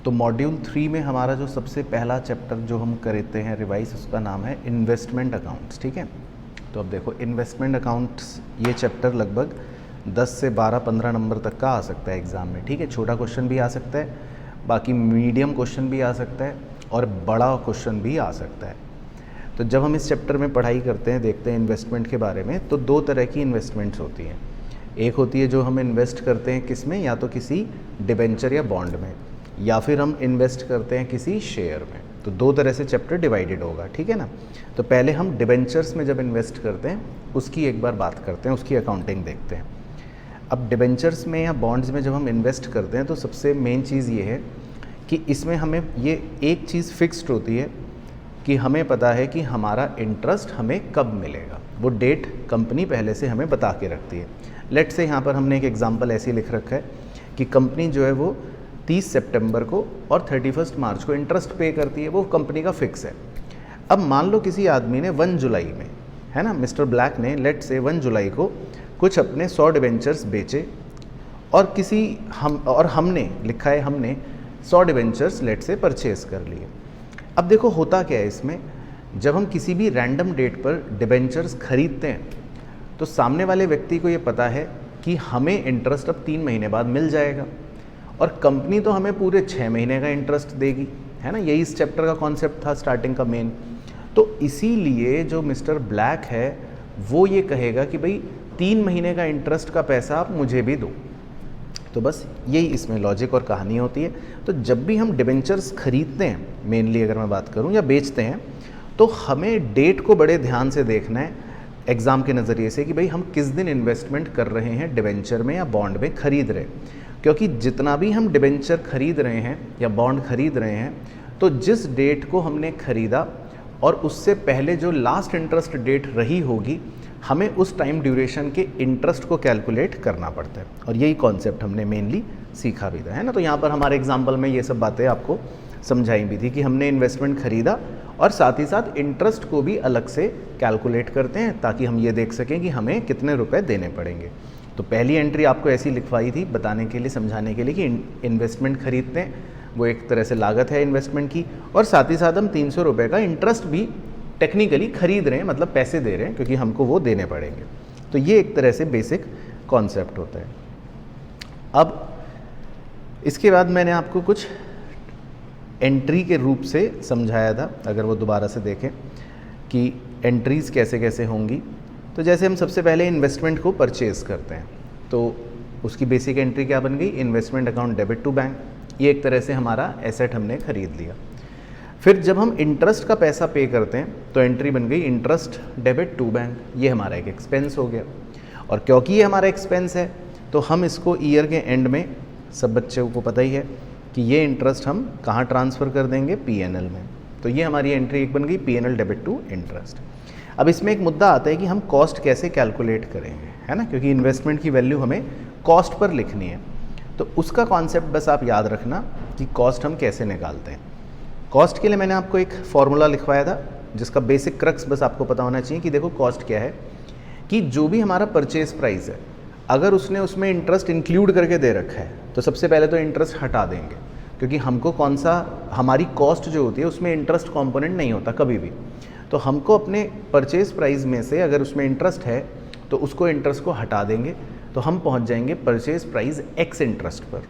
तो मॉड्यूल 3 में हमारा जो सबसे पहला चैप्टर जो हम करते हैं रिवाइज, उसका नाम है इन्वेस्टमेंट अकाउंट्स। ठीक है, तो अब देखो इन्वेस्टमेंट अकाउंट्स ये चैप्टर लगभग 10 से 12-15 नंबर तक का आ सकता है एग्ज़ाम में। ठीक है, छोटा क्वेश्चन भी आ सकता है, बाकी मीडियम क्वेश्चन भी आ सकता है और बड़ा क्वेश्चन भी आ सकता है। तो जब हम इस चैप्टर में पढ़ाई करते हैं, देखते हैं इन्वेस्टमेंट के बारे में, तो दो तरह की इन्वेस्टमेंट्स होती हैं। एक होती है जो हम इन्वेस्ट करते हैं किस में, या तो किसी डिबेंचर या बॉन्ड में, या फिर हम इन्वेस्ट करते हैं किसी शेयर में। तो दो तरह से चैप्टर डिवाइडेड होगा। ठीक है ना, तो पहले हम डिबेंचर्स में जब इन्वेस्ट करते हैं उसकी एक बार बात करते हैं, उसकी अकाउंटिंग देखते हैं। अब डिबेंचर्स में या बॉन्ड्स में जब हम इन्वेस्ट करते हैं तो सबसे मेन चीज़ ये है कि इसमें हमें ये एक चीज़ फिक्स्ड होती है कि हमें पता है कि हमारा इंटरेस्ट हमें कब मिलेगा। वो डेट कंपनी पहले से हमें बता के रखती है। लेट से यहाँ पर हमने एक एग्जांपल ऐसे लिख रखा है कि कंपनी जो है वो 30 सितंबर को और 31 मार्च को इंटरेस्ट पे करती है, वो कंपनी का फिक्स है। अब मान लो किसी आदमी ने 1 जुलाई में, है ना, मिस्टर ब्लैक ने लेट से 1 जुलाई को कुछ अपने 100 डिबेंचर्स बेचे और हमने लिखा है, हमने 100 डिबेंचर्स लेट से परचेज कर लिए। अब देखो होता क्या है इसमें, जब हम किसी भी रैंडम डेट पर डिबेंचर्स खरीदते हैं तो सामने वाले व्यक्ति को ये पता है कि हमें इंटरेस्ट अब 3 महीने बाद मिल जाएगा और कंपनी तो हमें पूरे 6 महीने का इंटरेस्ट देगी, है ना। यही इस चैप्टर का कॉन्सेप्ट था स्टार्टिंग का मेन। तो इसीलिए जो मिस्टर ब्लैक है वो ये कहेगा कि भाई 3 महीने का इंटरेस्ट का पैसा आप मुझे भी दो। तो बस यही इसमें लॉजिक और कहानी होती है। तो जब भी हम डिबेंचर्स खरीदते हैं, मेनली अगर मैं बात करूं, या बेचते हैं, तो हमें डेट को बड़े ध्यान से देखना है एग्ज़ाम के नज़रिए से कि भाई हम किस दिन इन्वेस्टमेंट कर रहे हैं, डिबेंचर में या बॉन्ड में खरीद रहे हैं। क्योंकि जितना भी हम डिबेंचर खरीद रहे हैं या बॉन्ड खरीद रहे हैं, तो जिस डेट को हमने खरीदा और उससे पहले जो लास्ट इंटरेस्ट डेट रही होगी, हमें उस टाइम ड्यूरेशन के इंटरेस्ट को कैलकुलेट करना पड़ता है। और यही कॉन्सेप्ट हमने मेनली सीखा भी था, है ना। तो यहाँ पर हमारे एग्जाम्पल में ये सब बातें आपको समझाई भी थी कि हमने इन्वेस्टमेंट खरीदा और साथ ही साथ इंटरेस्ट को भी अलग से कैलकुलेट करते हैं ताकि हम ये देख सकें कि हमें कितने रुपए देने पड़ेंगे। तो पहली एंट्री आपको ऐसी लिखवाई थी बताने के लिए, समझाने के लिए कि इन्वेस्टमेंट खरीदते हैं, वो एक तरह से लागत है इन्वेस्टमेंट की, और साथ ही साथ हम 300 रुपये का इंटरेस्ट भी टेक्निकली खरीद रहे हैं, मतलब पैसे दे रहे हैं क्योंकि हमको वो देने पड़ेंगे। तो ये एक तरह से बेसिक कॉन्सेप्ट होता है। अब इसके बाद मैंने आपको कुछ एंट्री के रूप से समझाया था, अगर वो दोबारा से देखें कि एंट्रीज़ कैसे कैसे होंगी। तो जैसे हम सबसे पहले इन्वेस्टमेंट को परचेज करते हैं तो उसकी बेसिक एंट्री क्या बन गई, investment account debit to bank. ये एक तरह से हमारा एसेट हमने खरीद लिया। फिर जब हम इंटरेस्ट का पैसा पे करते हैं तो एंट्री बन गई इंटरेस्ट डेबिट टू बैंक। ये हमारा एक एक्सपेंस हो गया, और क्योंकि ये हमारा एक्सपेंस है तो हम इसको ईयर के एंड में, सब बच्चों को पता ही है कि ये इंटरेस्ट हम कहाँ ट्रांसफ़र कर देंगे, पीएनएल में। तो ये हमारी एंट्री एक बन गई, पीएनएल डेबिट टू इंटरेस्ट। अब इसमें एक मुद्दा आता है कि हम कॉस्ट कैसे कैलकुलेट करेंगे, है ना, क्योंकि इन्वेस्टमेंट की वैल्यू हमें कॉस्ट पर लिखनी है। तो उसका कॉन्सेप्ट बस आप याद रखना कि कॉस्ट हम कैसे निकालते हैं। कॉस्ट के लिए मैंने आपको एक फॉर्मूला लिखवाया था जिसका बेसिक क्रक्स बस आपको पता होना चाहिए कि देखो कॉस्ट क्या है, कि जो भी हमारा परचेज प्राइस है, अगर उसने उसमें इंटरेस्ट इंक्लूड करके दे रखा है तो सबसे पहले तो इंटरेस्ट हटा देंगे, क्योंकि हमको कौन सा, हमारी कॉस्ट जो होती है उसमें इंटरेस्ट कंपोनेंट नहीं होता कभी भी। तो हमको अपने परचेज प्राइस में से अगर उसमें इंटरेस्ट है तो उसको इंटरेस्ट को हटा देंगे, तो हम पहुंच जाएंगे परचेज प्राइस एक्स इंटरेस्ट पर।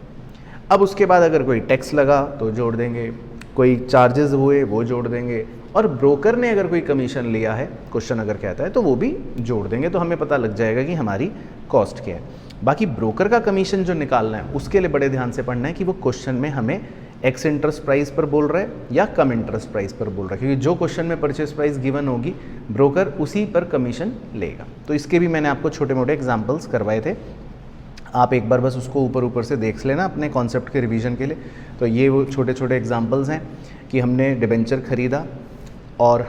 अब उसके बाद अगर कोई टैक्स लगा तो जोड़ देंगे, कोई चार्जेस हुए वो जोड़ देंगे, और ब्रोकर ने अगर कोई कमीशन लिया है, क्वेश्चन अगर कहता है, तो वो भी जोड़ देंगे। तो हमें पता लग जाएगा कि हमारी कॉस्ट क्या है। बाकी ब्रोकर का कमीशन जो निकालना है उसके लिए बड़े ध्यान से पढ़ना है कि वो क्वेश्चन में हमें एक्स इंटरेस्ट प्राइस पर बोल रहा है या कम इंटरेस्ट प्राइस पर बोल रहा है, क्योंकि जो क्वेश्चन में परचेज प्राइस गिवन होगी ब्रोकर उसी पर कमीशन लेगा। तो इसके भी मैंने आपको छोटे मोटे एग्जाम्पल्स करवाए थे, आप एक बार बस उसको ऊपर ऊपर से देख लेना अपने कॉन्सेप्ट के रिवीजन के लिए। तो ये वो छोटे छोटे एग्जांपल्स हैं कि हमने डिबेंचर ख़रीदा और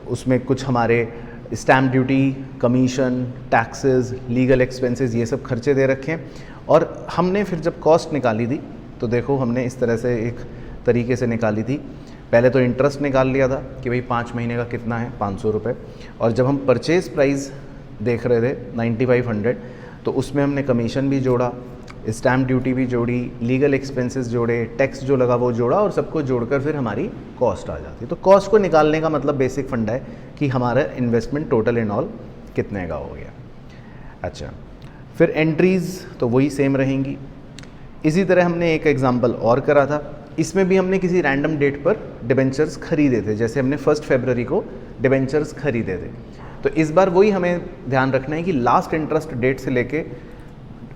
उसमें कुछ हमारे stamp duty, commission, taxes, legal expenses, ये सब खर्चे दे रखे हैं। और हमने फिर जब कॉस्ट निकाली थी तो देखो हमने इस तरह से एक तरीके से निकाली थी। पहले तो इंटरेस्ट निकाल लिया था कि भाई 5 महीने का कितना है, 500 रुपये। और जब हम परचेज़ प्राइस देख रहे थे 9500, तो उसमें हमने कमीशन भी जोड़ा, स्टैम्प ड्यूटी भी जोड़ी, लीगल एक्सपेंसेस जोड़े, टैक्स जो लगा वो जोड़ा, और सबको जोड़कर फिर हमारी कॉस्ट आ जाती है। तो कॉस्ट को निकालने का मतलब बेसिक फंडा है कि हमारा इन्वेस्टमेंट टोटल एंड ऑल कितने का हो गया। अच्छा, फिर एंट्रीज़ तो वही सेम रहेंगी। इसी तरह हमने एक एग्जांपल और करा था, इसमें भी हमने किसी रैंडम डेट पर डिबेंचर्स खरीदे थे, जैसे हमने 1 फरवरी को डिबेंचर्स खरीदे थे। तो इस बार वही हमें ध्यान रखना है कि लास्ट इंटरेस्ट डेट से लेके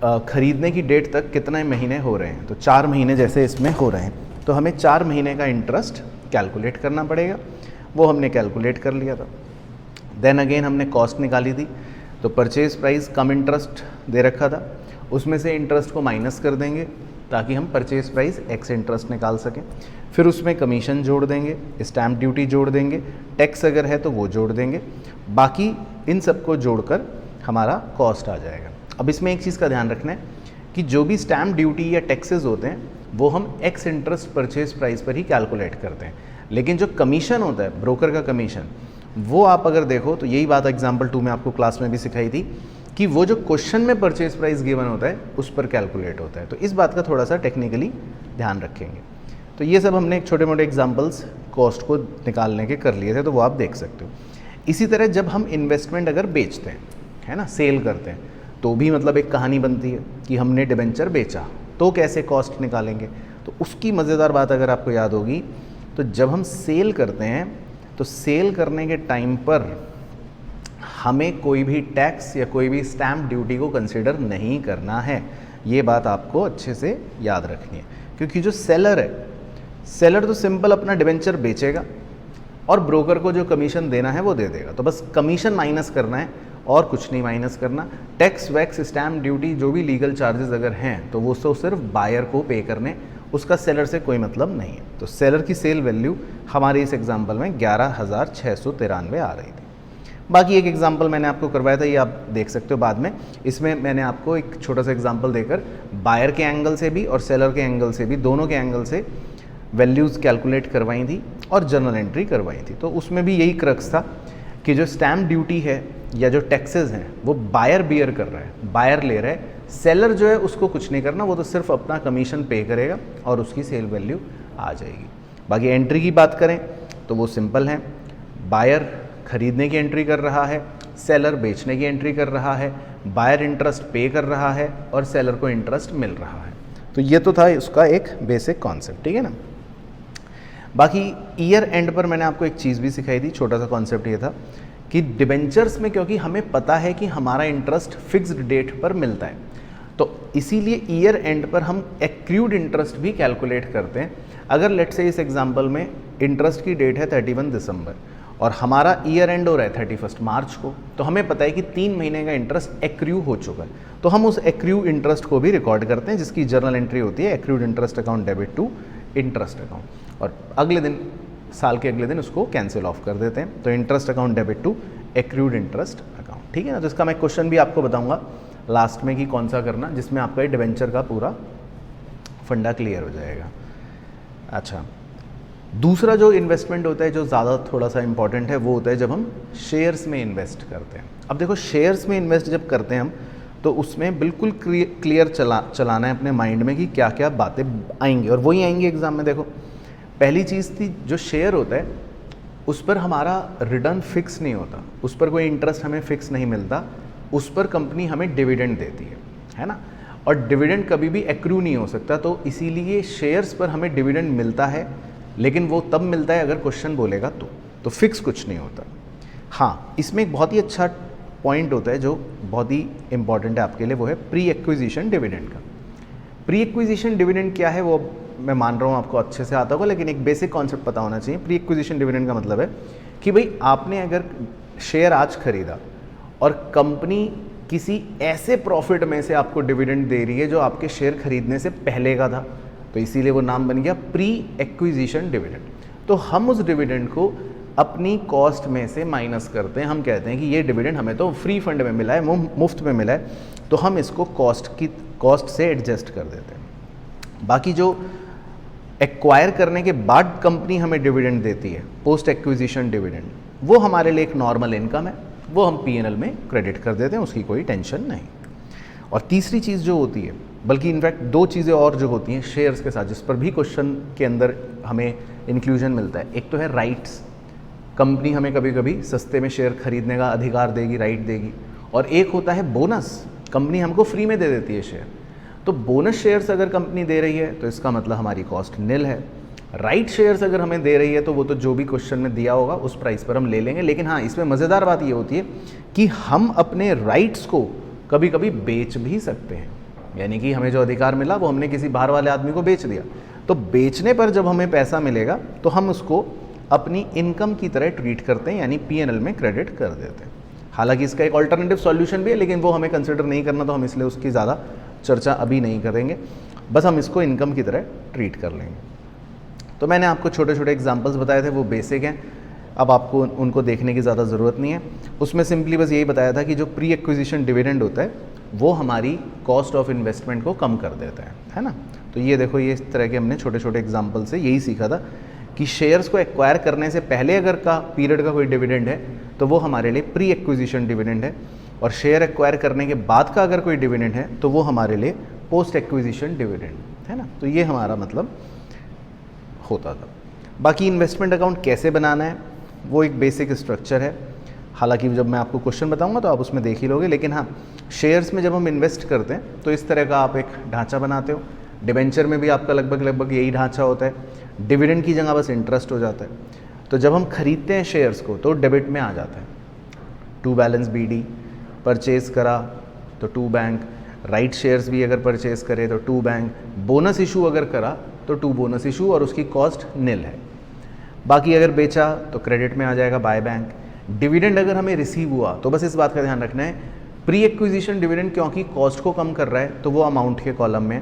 खरीदने की डेट तक कितने महीने हो रहे हैं। तो 4 महीने जैसे इसमें हो रहे हैं, तो हमें 4 महीने का इंटरेस्ट कैलकुलेट करना पड़ेगा। वो हमने कैलकुलेट कर लिया था। देन अगेन हमने कॉस्ट निकाली थी, तो परचेज प्राइस कम इंटरेस्ट दे रखा था, उसमें से इंटरेस्ट को माइनस कर देंगे ताकि हम परचेज प्राइस एक्स इंटरेस्ट निकाल सकें। फिर उसमें कमीशन जोड़ देंगे, स्टैम्प ड्यूटी जोड़ देंगे, टैक्स अगर है तो वो जोड़ देंगे, बाकी इन सबको जोड़कर हमारा कॉस्ट आ जाएगा। अब इसमें एक चीज़ का ध्यान रखना है कि जो भी स्टैम्प ड्यूटी या टैक्सेस होते हैं वो हम एक्स इंटरेस्ट परचेज प्राइस पर ही कैलकुलेट करते हैं, लेकिन जो कमीशन होता है ब्रोकर का कमीशन, वो आप अगर देखो तो यही बात एग्जाम्पल 2 में आपको क्लास में भी सिखाई थी कि वो जो क्वेश्चन में परचेज प्राइस गिवन होता है उस पर कैलकुलेट होता है। तो इस बात का थोड़ा सा टेक्निकली ध्यान रखेंगे। तो ये सब हमने छोटे मोटे एग्जांपल्स कॉस्ट को निकालने के कर लिए थे, तो वो आप देख सकते हो। इसी तरह जब हम इन्वेस्टमेंट अगर बेचते हैं, है ना, सेल करते हैं, तो भी मतलब एक कहानी बनती है कि हमने डिबेंचर बेचा तो कैसे कॉस्ट निकालेंगे। तो उसकी मज़ेदार बात अगर आपको याद होगी, तो जब हम सेल करते हैं तो सेल करने के टाइम पर हमें कोई भी टैक्स या कोई भी स्टैम्प ड्यूटी को कंसिडर नहीं करना है। ये बात आपको अच्छे से याद रखनी है, क्योंकि जो सेलर है, सेलर तो सिंपल अपना डिबेंचर बेचेगा और ब्रोकर को जो कमीशन देना है वो दे देगा। तो बस कमीशन माइनस करना है और कुछ नहीं माइनस करना। टैक्स वैक्स स्टैम्प ड्यूटी जो भी लीगल चार्जेस अगर हैं तो वो तो सिर्फ बायर को पे करने, उसका सेलर से कोई मतलब नहीं है। तो सेलर की सेल वैल्यू हमारे इस एग्जांपल में 11,693 आ रही थी। बाकी एक एग्जांपल मैंने आपको करवाया था, ये आप देख सकते हो बाद में। इसमें मैंने आपको एक छोटा सा एग्जांपल देकर बायर के एंगल से भी और सेलर के एंगल से भी, दोनों के एंगल से वैल्यूज़ कैलकुलेट करवाई थी और जर्नल एंट्री करवाई थी। तो उसमें भी यही क्रक्स था कि जो स्टैम्प ड्यूटी है या जो टैक्सेस हैं वो बायर बियर कर रहा है, बायर ले रहा है, सेलर जो है उसको कुछ नहीं करना, वो तो सिर्फ अपना कमीशन पे करेगा और उसकी सेल वैल्यू आ जाएगी। बाकी एंट्री की बात करें तो वो सिंपल है, बायर खरीदने की एंट्री कर रहा है, सेलर बेचने की एंट्री कर रहा है, बायर इंटरेस्ट पे कर रहा है और सेलर को इंटरेस्ट मिल रहा है। तो ये तो था उसका एक बेसिक कॉन्सेप्ट, ठीक है ना। बाकी ईयर एंड पर मैंने आपको एक चीज़ भी सिखाई थी, छोटा सा कॉन्सेप्ट ये था कि डिबेंचर्स में क्योंकि हमें पता है कि हमारा इंटरेस्ट फिक्स्ड डेट पर मिलता है, तो इसीलिए ईयर एंड पर हम एक्रूड इंटरेस्ट भी कैलकुलेट करते हैं। अगर लेट से इस एग्जांपल में इंटरेस्ट की डेट है 31 दिसंबर और हमारा ईयर एंड हो रहा है 31 मार्च को, तो हमें पता है कि 3 महीने का इंटरेस्ट एक्रू हो चुका है, तो हम उस एक्रू इंटरेस्ट को भी रिकॉर्ड करते हैं, जिसकी जर्नल एंट्री होती है accrued interest account debit to interest account, और अगले दिन, साल के अगले दिन उसको कैंसिल ऑफ कर देते हैं। तो interest account debit to accrued interest account, ठीक है ना। तो इसका मैं क्वेश्चन भी आपको बताऊंगा लास्ट में कि कौन सा करना, जिसमें आपका ये डिबेंचर का पूरा फंडा क्लियर हो जाएगा। अच्छा, दूसरा जो इन्वेस्टमेंट होता है जो ज़्यादा थोड़ा सा इंपॉर्टेंट है, वो होता है जब हम शेयर्स में इन्वेस्ट करते हैं। अब देखो, शेयर्स में इन्वेस्ट जब करते हैं हम, तो उसमें बिल्कुल क्लियर चलाना है अपने माइंड में कि क्या क्या बातें आएंगी, और वही आएंगी एग्जाम में। देखो, पहली चीज़ थी, जो शेयर होता है उस पर हमारा रिटर्न फिक्स नहीं होता, उस पर कोई इंटरेस्ट हमें फिक्स नहीं मिलता, उस पर कंपनी हमें डिविडेंड देती है ना, और डिविडेंड कभी भी एक्रू नहीं हो सकता। तो इसीलिए शेयर्स पर हमें डिविडेंड मिलता है, लेकिन वो तब मिलता है अगर क्वेश्चन बोलेगा तो फिक्स कुछ नहीं होता। हाँ, इसमें एक बहुत ही अच्छा पॉइंट होता है जो बहुत ही इंपॉर्टेंट है आपके लिए, वो है प्री एक्विजिशन डिविडेंड का। प्री एक्विजिशन डिविडेंड क्या है वो मैं मान रहा हूँ आपको अच्छे से आता होगा, लेकिन एक बेसिक कॉन्सेप्ट पता होना चाहिए। प्री एक्विजिशन डिविडेंड का मतलब है कि भाई आपने अगर शेयर आज खरीदा और कंपनी किसी ऐसे प्रॉफिट में से आपको डिविडेंड दे रही है जो आपके शेयर खरीदने से पहले का था, तो इसीलिए वो नाम बन गया प्री एक्विजिशन डिविडेंड। तो हम उस डिविडेंड को अपनी कॉस्ट में से माइनस करते हैं, हम कहते हैं कि ये डिविडेंड हमें तो फ्री फंड में मिला है, मुफ्त में मिला है, तो हम इसको कॉस्ट से एडजस्ट कर देते हैं। बाकी जो एक्वायर करने के बाद कंपनी हमें डिविडेंड देती है, पोस्ट एक्विजिशन डिविडेंड, वो हमारे लिए एक नॉर्मल इनकम है, वो हम P&L में क्रेडिट कर देते हैं, उसकी कोई टेंशन नहीं। और तीसरी चीज़ जो होती है, बल्कि इनफैक्ट दो चीज़ें और जो होती हैं शेयर्स के साथ, जिस पर भी क्वेश्चन के अंदर हमें इंक्लूजन मिलता है, एक तो है राइट्स, कंपनी हमें कभी कभी सस्ते में शेयर खरीदने का अधिकार देगी, राइट देगी, और एक होता है बोनस, कंपनी हमको फ्री में दे देती है शेयर। तो बोनस शेयर्स अगर कंपनी दे रही है तो इसका मतलब हमारी कॉस्ट निल है। राइट शेयर्स अगर हमें दे रही है तो वो तो जो भी क्वेश्चन में दिया होगा उस प्राइस पर हम ले लेंगे। लेकिन हाँ, इसमें मज़ेदार बात ये होती है कि हम अपने राइट्स को कभी कभी बेच भी सकते हैं, यानी कि हमें जो अधिकार मिला वो हमने किसी बाहर वाले आदमी को बेच दिया, तो बेचने पर जब हमें पैसा मिलेगा तो हम उसको अपनी इनकम की तरह ट्रीट करते हैं, यानी P&L में क्रेडिट कर देते हैं। हालांकि इसका एक ऑल्टरनेटिव सॉल्यूशन भी है, लेकिन वो हमें कंसिडर नहीं करना, तो हम इसलिए उसकी ज़्यादा चर्चा अभी नहीं करेंगे, बस हम इसको इनकम की तरह ट्रीट कर लेंगे। तो मैंने आपको छोटे छोटे एग्जांपल्स बताए थे, वो बेसिक हैं, अब आपको उनको देखने की ज़्यादा ज़रूरत नहीं है। उसमें सिंपली बस यही बताया था कि जो प्री एक्विजिशन डिविडेंड होता है वो हमारी कॉस्ट ऑफ इन्वेस्टमेंट को कम कर देता है ना। तो ये देखो, ये इस तरह के हमने छोटे छोटे एग्जाम्पल से यही सीखा था कि शेयर्स को एक्वायर करने से पहले अगर का पीरियड का कोई डिविडेंड है तो वो हमारे लिए प्री एक्विजिशन डिविडेंड है, और शेयर एक्वायर करने के बाद का अगर कोई डिविडेंड है तो वो हमारे लिए पोस्ट एक्विजिशन डिविडेंड है ना। तो ये हमारा मतलब होता था। बाकी इन्वेस्टमेंट अकाउंट कैसे बनाना है वो एक बेसिक स्ट्रक्चर है, हालांकि जब मैं आपको क्वेश्चन बताऊंगा तो आप उसमें देख ही लोगे। लेकिन हाँ, शेयर्स में जब हम इन्वेस्ट करते हैं तो इस तरह का आप एक ढांचा बनाते हो। डिबेंचर में भी आपका लगभग यही ढांचा होता है, डिविडेंड की जगह बस इंटरेस्ट हो जाता है। तो जब हम खरीदते हैं शेयर्स को तो डेबिट में आ जाता है, टू बैलेंस BD, परचेज़ करा तो टू बैंक, राइट शेयर्स भी अगर परचेज करे तो टू बैंक, बोनस इशू अगर करा तो टू बोनस इशू, और उसकी कॉस्ट निल है। बाकी अगर बेचा तो क्रेडिट में आ जाएगा बाय बैंक। डिविडेंड अगर हमें रिसीव हुआ तो बस इस बात का ध्यान रखना है, प्री एक्विजिशन डिविडेंड क्योंकि कॉस्ट को कम कर रहा है तो वो अमाउंट के कॉलम में,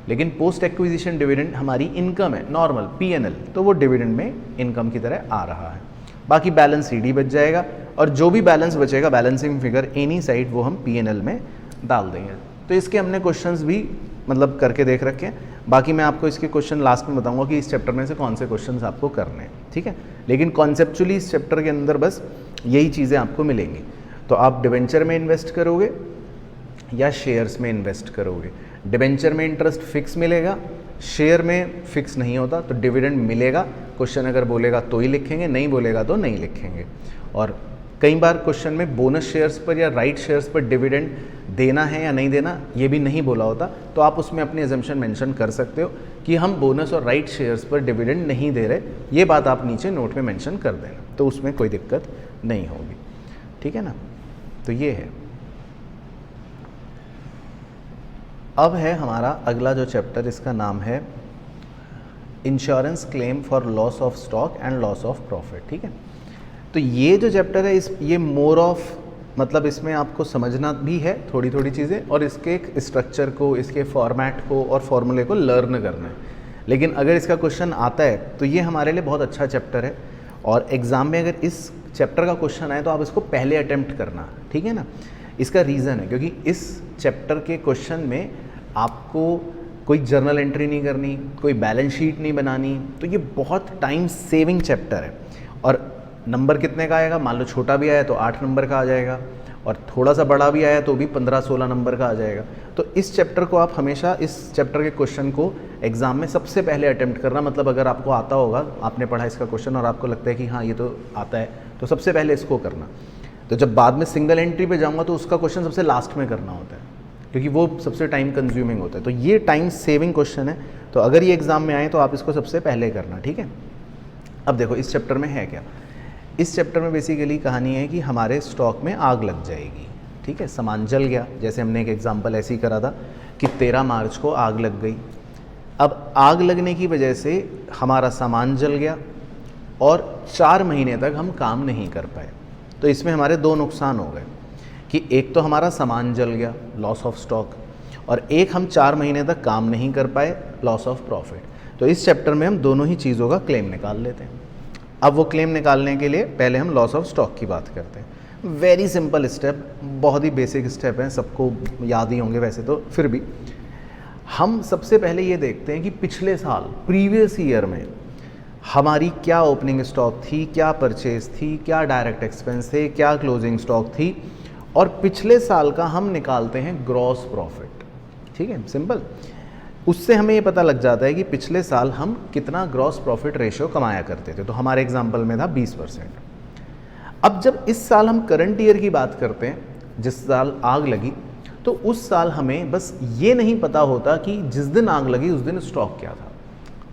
लेकिन पोस्ट एक्विजिशन डिविडेंड हमारी इनकम है, नॉर्मल P&L, तो वो डिविडेंड में इनकम की तरह आ रहा है। बाकी बैलेंस CD बच जाएगा, और जो भी बैलेंस बचेगा बैलेंसिंग फिगर एनी साइड वो हम P&L में डाल देंगे। तो इसके हमने क्वेश्चंस भी मतलब करके देख रखे हैं। बाकी मैं आपको इसके क्वेश्चन लास्ट में बताऊंगा कि इस चैप्टर में से कौन से क्वेश्चंस आपको करने हैं, ठीक है। लेकिन कॉन्सेप्चुअली इस चैप्टर के अंदर बस यही चीज़ें आपको मिलेंगी। तो आप डिबेंचर में इन्वेस्ट करोगे या शेयर्स में इन्वेस्ट करोगे। डिबेंचर में इंटरेस्ट फिक्स मिलेगा, शेयर में फिक्स नहीं होता, तो डिविडेंड मिलेगा। क्वेश्चन अगर बोलेगा तो ही लिखेंगे, नहीं बोलेगा तो नहीं लिखेंगे। और कई बार क्वेश्चन में बोनस शेयर्स पर या राइट शेयर्स पर डिविडेंड देना है या नहीं देना ये भी नहीं बोला होता, तो आप उसमें अपनी अजम्पशन मेंशन कर सकते हो कि हम बोनस और राइट शेयर्स पर डिविडेंड नहीं दे रहे, ये बात आप नीचे नोट में मेंशन कर देना, तो उसमें कोई दिक्कत नहीं होगी, ठीक है ना। तो ये है। अब है हमारा अगला जो चैप्टर, इसका नाम है insurance claim for loss of stock and loss of profit, ठीक है। तो ये जो चैप्टर है ये मोर ऑफ मतलब इसमें आपको समझना भी है थोड़ी थोड़ी चीज़ें, और इसके एक स्ट्रक्चर को, इसके फॉर्मेट को और फॉर्मूले को लर्न करना है। लेकिन अगर इसका क्वेश्चन आता है तो ये हमारे लिए बहुत अच्छा चैप्टर है, और एग्ज़ाम में अगर इस चैप्टर का क्वेश्चन आए तो आप इसको पहले अटेम्प्ट करना, ठीक है ना। इसका रीज़न है क्योंकि इस चैप्टर के क्वेश्चन में आपको कोई जर्नल एंट्री नहीं करनी, कोई बैलेंस शीट नहीं बनानी, तो ये बहुत टाइम सेविंग चैप्टर है। और नंबर कितने का आएगा, मान लो छोटा भी आया तो 8 नंबर का आ जाएगा, और थोड़ा सा बड़ा भी आया तो भी 15-16 नंबर का आ जाएगा। तो इस चैप्टर को आप हमेशा, इस चैप्टर के क्वेश्चन को एग्ज़ाम में सबसे पहले अटेम्प्ट करना। मतलब अगर आपको आता होगा, आपने पढ़ा इसका क्वेश्चन और आपको लगता है कि हाँ ये तो आता है, तो सबसे पहले इसको करना। तो जब बाद में सिंगल एंट्री पे जाऊँगा तो उसका क्वेश्चन सबसे लास्ट में करना होता है, क्योंकि वो सबसे टाइम कंज्यूमिंग होता है। तो ये टाइम सेविंग क्वेश्चन है, तो अगर ये एग्ज़ाम में आए तो आप इसको सबसे पहले करना, ठीक है। अब देखो इस चैप्टर में है क्या। इस चैप्टर में बेसिकली कहानी है कि हमारे स्टॉक में आग लग जाएगी, ठीक है। सामान जल गया, जैसे हमने एक एग्जांपल ऐसे ही करा था कि 13 मार्च को आग लग गई। अब आग लगने की वजह से हमारा सामान जल गया और 4 महीने तक हम काम नहीं कर पाए। तो इसमें हमारे 2 नुकसान हो गए कि एक तो हमारा सामान जल गया, लॉस ऑफ स्टॉक, और एक हम 4 महीने तक काम नहीं कर पाए, लॉस ऑफ प्रॉफिट। तो इस चैप्टर में हम दोनों ही चीज़ों का क्लेम निकाल लेते हैं। अब वो क्लेम निकालने के लिए पहले हम लॉस ऑफ स्टॉक की बात करते हैं। वेरी सिंपल स्टेप, बहुत ही बेसिक स्टेप हैं, सबको याद ही होंगे वैसे तो, फिर भी हम सबसे पहले ये देखते हैं कि पिछले साल, प्रीवियस ईयर में हमारी क्या ओपनिंग स्टॉक थी, क्या परचेज थी, क्या डायरेक्ट एक्सपेंस थे, क्या क्लोजिंग स्टॉक थी, और पिछले साल का हम निकालते हैं ग्रॉस प्रॉफिट। ठीक है, सिंपल। उससे हमें ये पता लग जाता है कि पिछले साल हम कितना ग्रॉस प्रॉफिट रेशियो कमाया करते थे। तो हमारे एग्जाम्पल में था 20%। अब जब इस साल हम करंट ईयर की बात करते हैं, जिस साल आग लगी, तो उस साल हमें बस ये नहीं पता होता कि जिस दिन आग लगी उस दिन स्टॉक क्या था।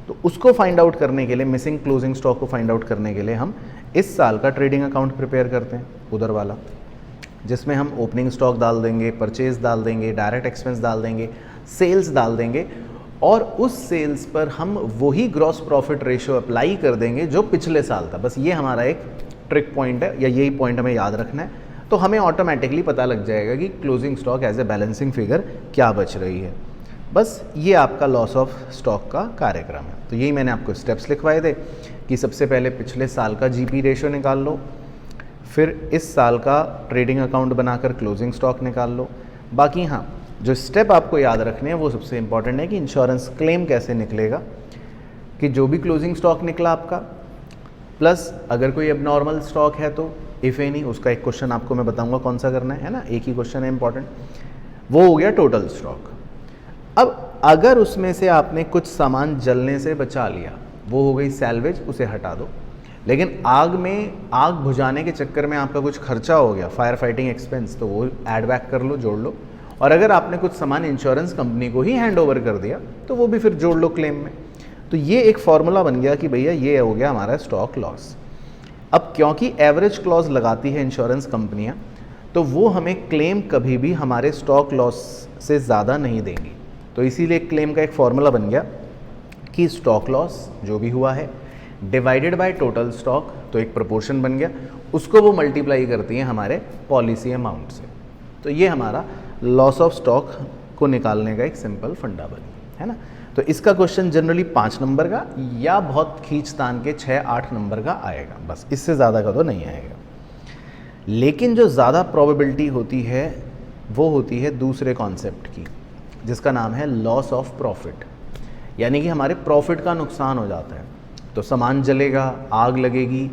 तो उसको फाइंड आउट करने के लिए, मिसिंग क्लोजिंग स्टॉक को फाइंड आउट करने के लिए हम इस साल का ट्रेडिंग अकाउंट प्रिपेयर करते हैं, उधर वाला, जिसमें हम ओपनिंग स्टॉक डाल देंगे, परचेज डाल देंगे, डायरेक्ट एक्सपेंस डाल देंगे, सेल्स डाल देंगे, और उस सेल्स पर हम वही ग्रॉस प्रॉफिट रेशियो अप्लाई कर देंगे जो पिछले साल था। बस ये हमारा एक ट्रिक पॉइंट है, या यही पॉइंट हमें याद रखना है। तो हमें ऑटोमेटिकली पता लग जाएगा कि closing stock as a balancing figure क्या बच रही है। बस ये आपका लॉस ऑफ स्टॉक का कार्यक्रम है। तो यही मैंने आपको स्टेप्स लिखवाए थे कि सबसे पहले पिछले साल का जीपी रेशियो निकाल लो, फिर इस साल का ट्रेडिंग अकाउंट बनाकर क्लोजिंग स्टॉक निकाल लो। बाकी हाँ, जो स्टेप आपको याद रखने हैं वो सबसे इंपॉर्टेंट है कि इंश्योरेंस क्लेम कैसे निकलेगा, कि जो भी क्लोजिंग स्टॉक निकला आपका, प्लस अगर कोई एबनॉर्मल स्टॉक है तो इफ़ एनी, उसका एक क्वेश्चन आपको मैं बताऊंगा कौन सा करना है ना, एक ही क्वेश्चन है इंपॉर्टेंट, वो हो गया टोटल स्टॉक। अब अगर उसमें से आपने कुछ सामान जलने से बचा लिया, वो हो गई सैल्वेज, उसे हटा दो। लेकिन आग में आग बुझाने के चक्कर में आपका कुछ खर्चा हो गया, फायर फाइटिंग एक्सपेंस, तो वो ऐड बैक कर लो, जोड़ लो। और अगर आपने कुछ सामान इंश्योरेंस कंपनी को ही हैंड ओवर कर दिया तो वो भी फिर जोड़ लो क्लेम में। तो ये एक फॉर्मूला बन गया कि भैया ये हो गया हमारा स्टॉक लॉस। अब क्योंकि एवरेज क्लॉज लगाती है इंश्योरेंस कंपनियां, तो वो हमें क्लेम कभी भी हमारे स्टॉक लॉस से ज़्यादा नहीं देंगी। तो इसीलिए क्लेम का एक फॉर्मूला बन गया कि स्टॉक लॉस जो भी हुआ है डिवाइडेड बाय टोटल स्टॉक, तो एक प्रोपोर्शन बन गया, उसको वो मल्टीप्लाई करती हैं हमारे पॉलिसी अमाउंट से। तो ये हमारा लॉस ऑफ स्टॉक को निकालने का एक सिंपल फंडा बन गया, है ना। तो इसका क्वेश्चन जनरली 5 नंबर का या बहुत खींचतान के 6-8 नंबर का आएगा, बस इससे ज़्यादा का तो नहीं आएगा। लेकिन जो ज़्यादा प्रोबेबिलिटी होती है वो होती है दूसरे कॉन्सेप्ट की, जिसका नाम है लॉस ऑफ प्रॉफिट, यानी कि हमारे प्रॉफिट का नुकसान हो जाता है। तो सामान जलेगा, आग लगेगी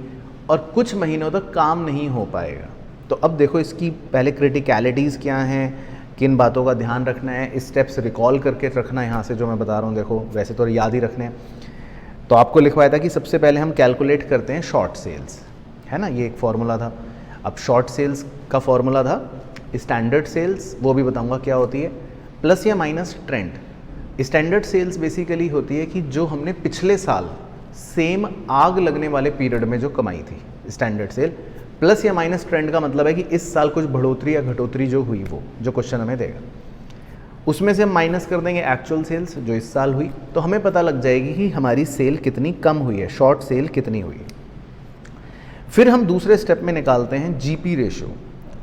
और कुछ महीनों तक काम नहीं हो पाएगा। तो अब देखो इसकी पहले क्रिटिकलिटीज़ क्या हैं, किन बातों का ध्यान रखना है, स्टेप्स रिकॉल करके रखना है यहाँ से जो मैं बता रहा हूँ। देखो वैसे तो याद ही रखने हैं। तो आपको लिखवाया था कि सबसे पहले हम कैलकुलेट करते हैं शॉर्ट सेल्स, है ना, ये एक फॉर्मूला था। अब शॉर्ट सेल्स का फॉर्मूला था स्टैंडर्ड सेल्स, वो भी बताऊँगा क्या होती है, प्लस या minus trend. Standard cells basically होती है कि जो हमने पिछले साल सेम आग लगने वाले पीरियड में जो कमाई थी, स्टैंडर्ड सेल, प्लस या माइनस ट्रेंड का मतलब है कि इस साल कुछ बढ़ोतरी या घटोतरी जो हुई, वो जो क्वेश्चन हमें देगा, उसमें से हम माइनस कर देंगे एक्चुअल सेल्स जो इस साल हुई। तो हमें पता लग जाएगी कि हमारी सेल कितनी कम हुई है, शॉर्ट सेल कितनी हुई है। फिर हम दूसरे स्टेप में निकालते हैं जीपी रेशियो।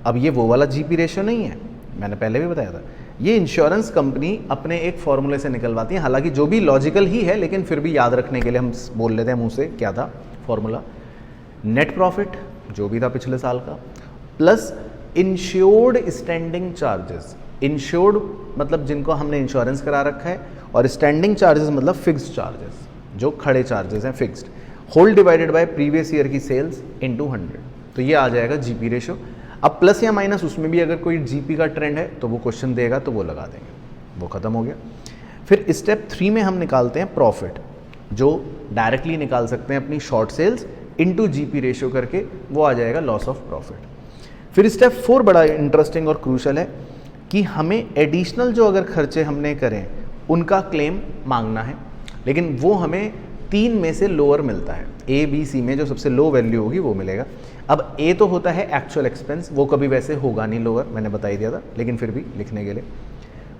अब ये वो वाला जीपी रेशियो नहीं है, मैंने पहले भी बताया था, ये इंश्योरेंस कंपनी अपने एक फॉर्मूले से निकलवाती है, हालांकि जो भी लॉजिकल ही है, लेकिन फिर भी याद रखने के लिए हम बोल लेते हैं मुँह से, क्या था फॉर्मूला, नेट प्रॉफिट जो भी था पिछले साल का, plus insured standing charges. Insured मतलब जिनको हमने इंश्योरेंस करा रखा है, और स्टैंडिंग चार्जेस मतलब फिक्स्ड चार्जेस, जो खड़े चार्जेस हैं fixed, whole divided by previous year की सेल्स इनटू 100। तो ये आ जाएगा जीपी रेशियो। अब प्लस या माइनस, उसमें भी अगर कोई जीपी का ट्रेंड है तो वो क्वेश्चन देगा तो वो लगा देंगे, वो खत्म हो गया। फिर स्टेप 3 में हम निकालते हैं प्रॉफिट, जो डायरेक्टली निकाल सकते हैं अपनी short sales into GP ratio करके, वो आ जाएगा लॉस ऑफ प्रॉफिट। फिर स्टेप 4 बड़ा इंटरेस्टिंग और क्रूशल है कि हमें एडिशनल जो अगर खर्चे हमने करें उनका क्लेम मांगना है, लेकिन वो हमें 3 में से लोअर मिलता है। ए बी सी में जो सबसे लो वैल्यू होगी वो मिलेगा। अब ए तो होता है एक्चुअल एक्सपेंस, वो कभी वैसे होगा नहीं लोअर, मैंने बता ही दिया था, लेकिन फिर भी लिखने के लिए।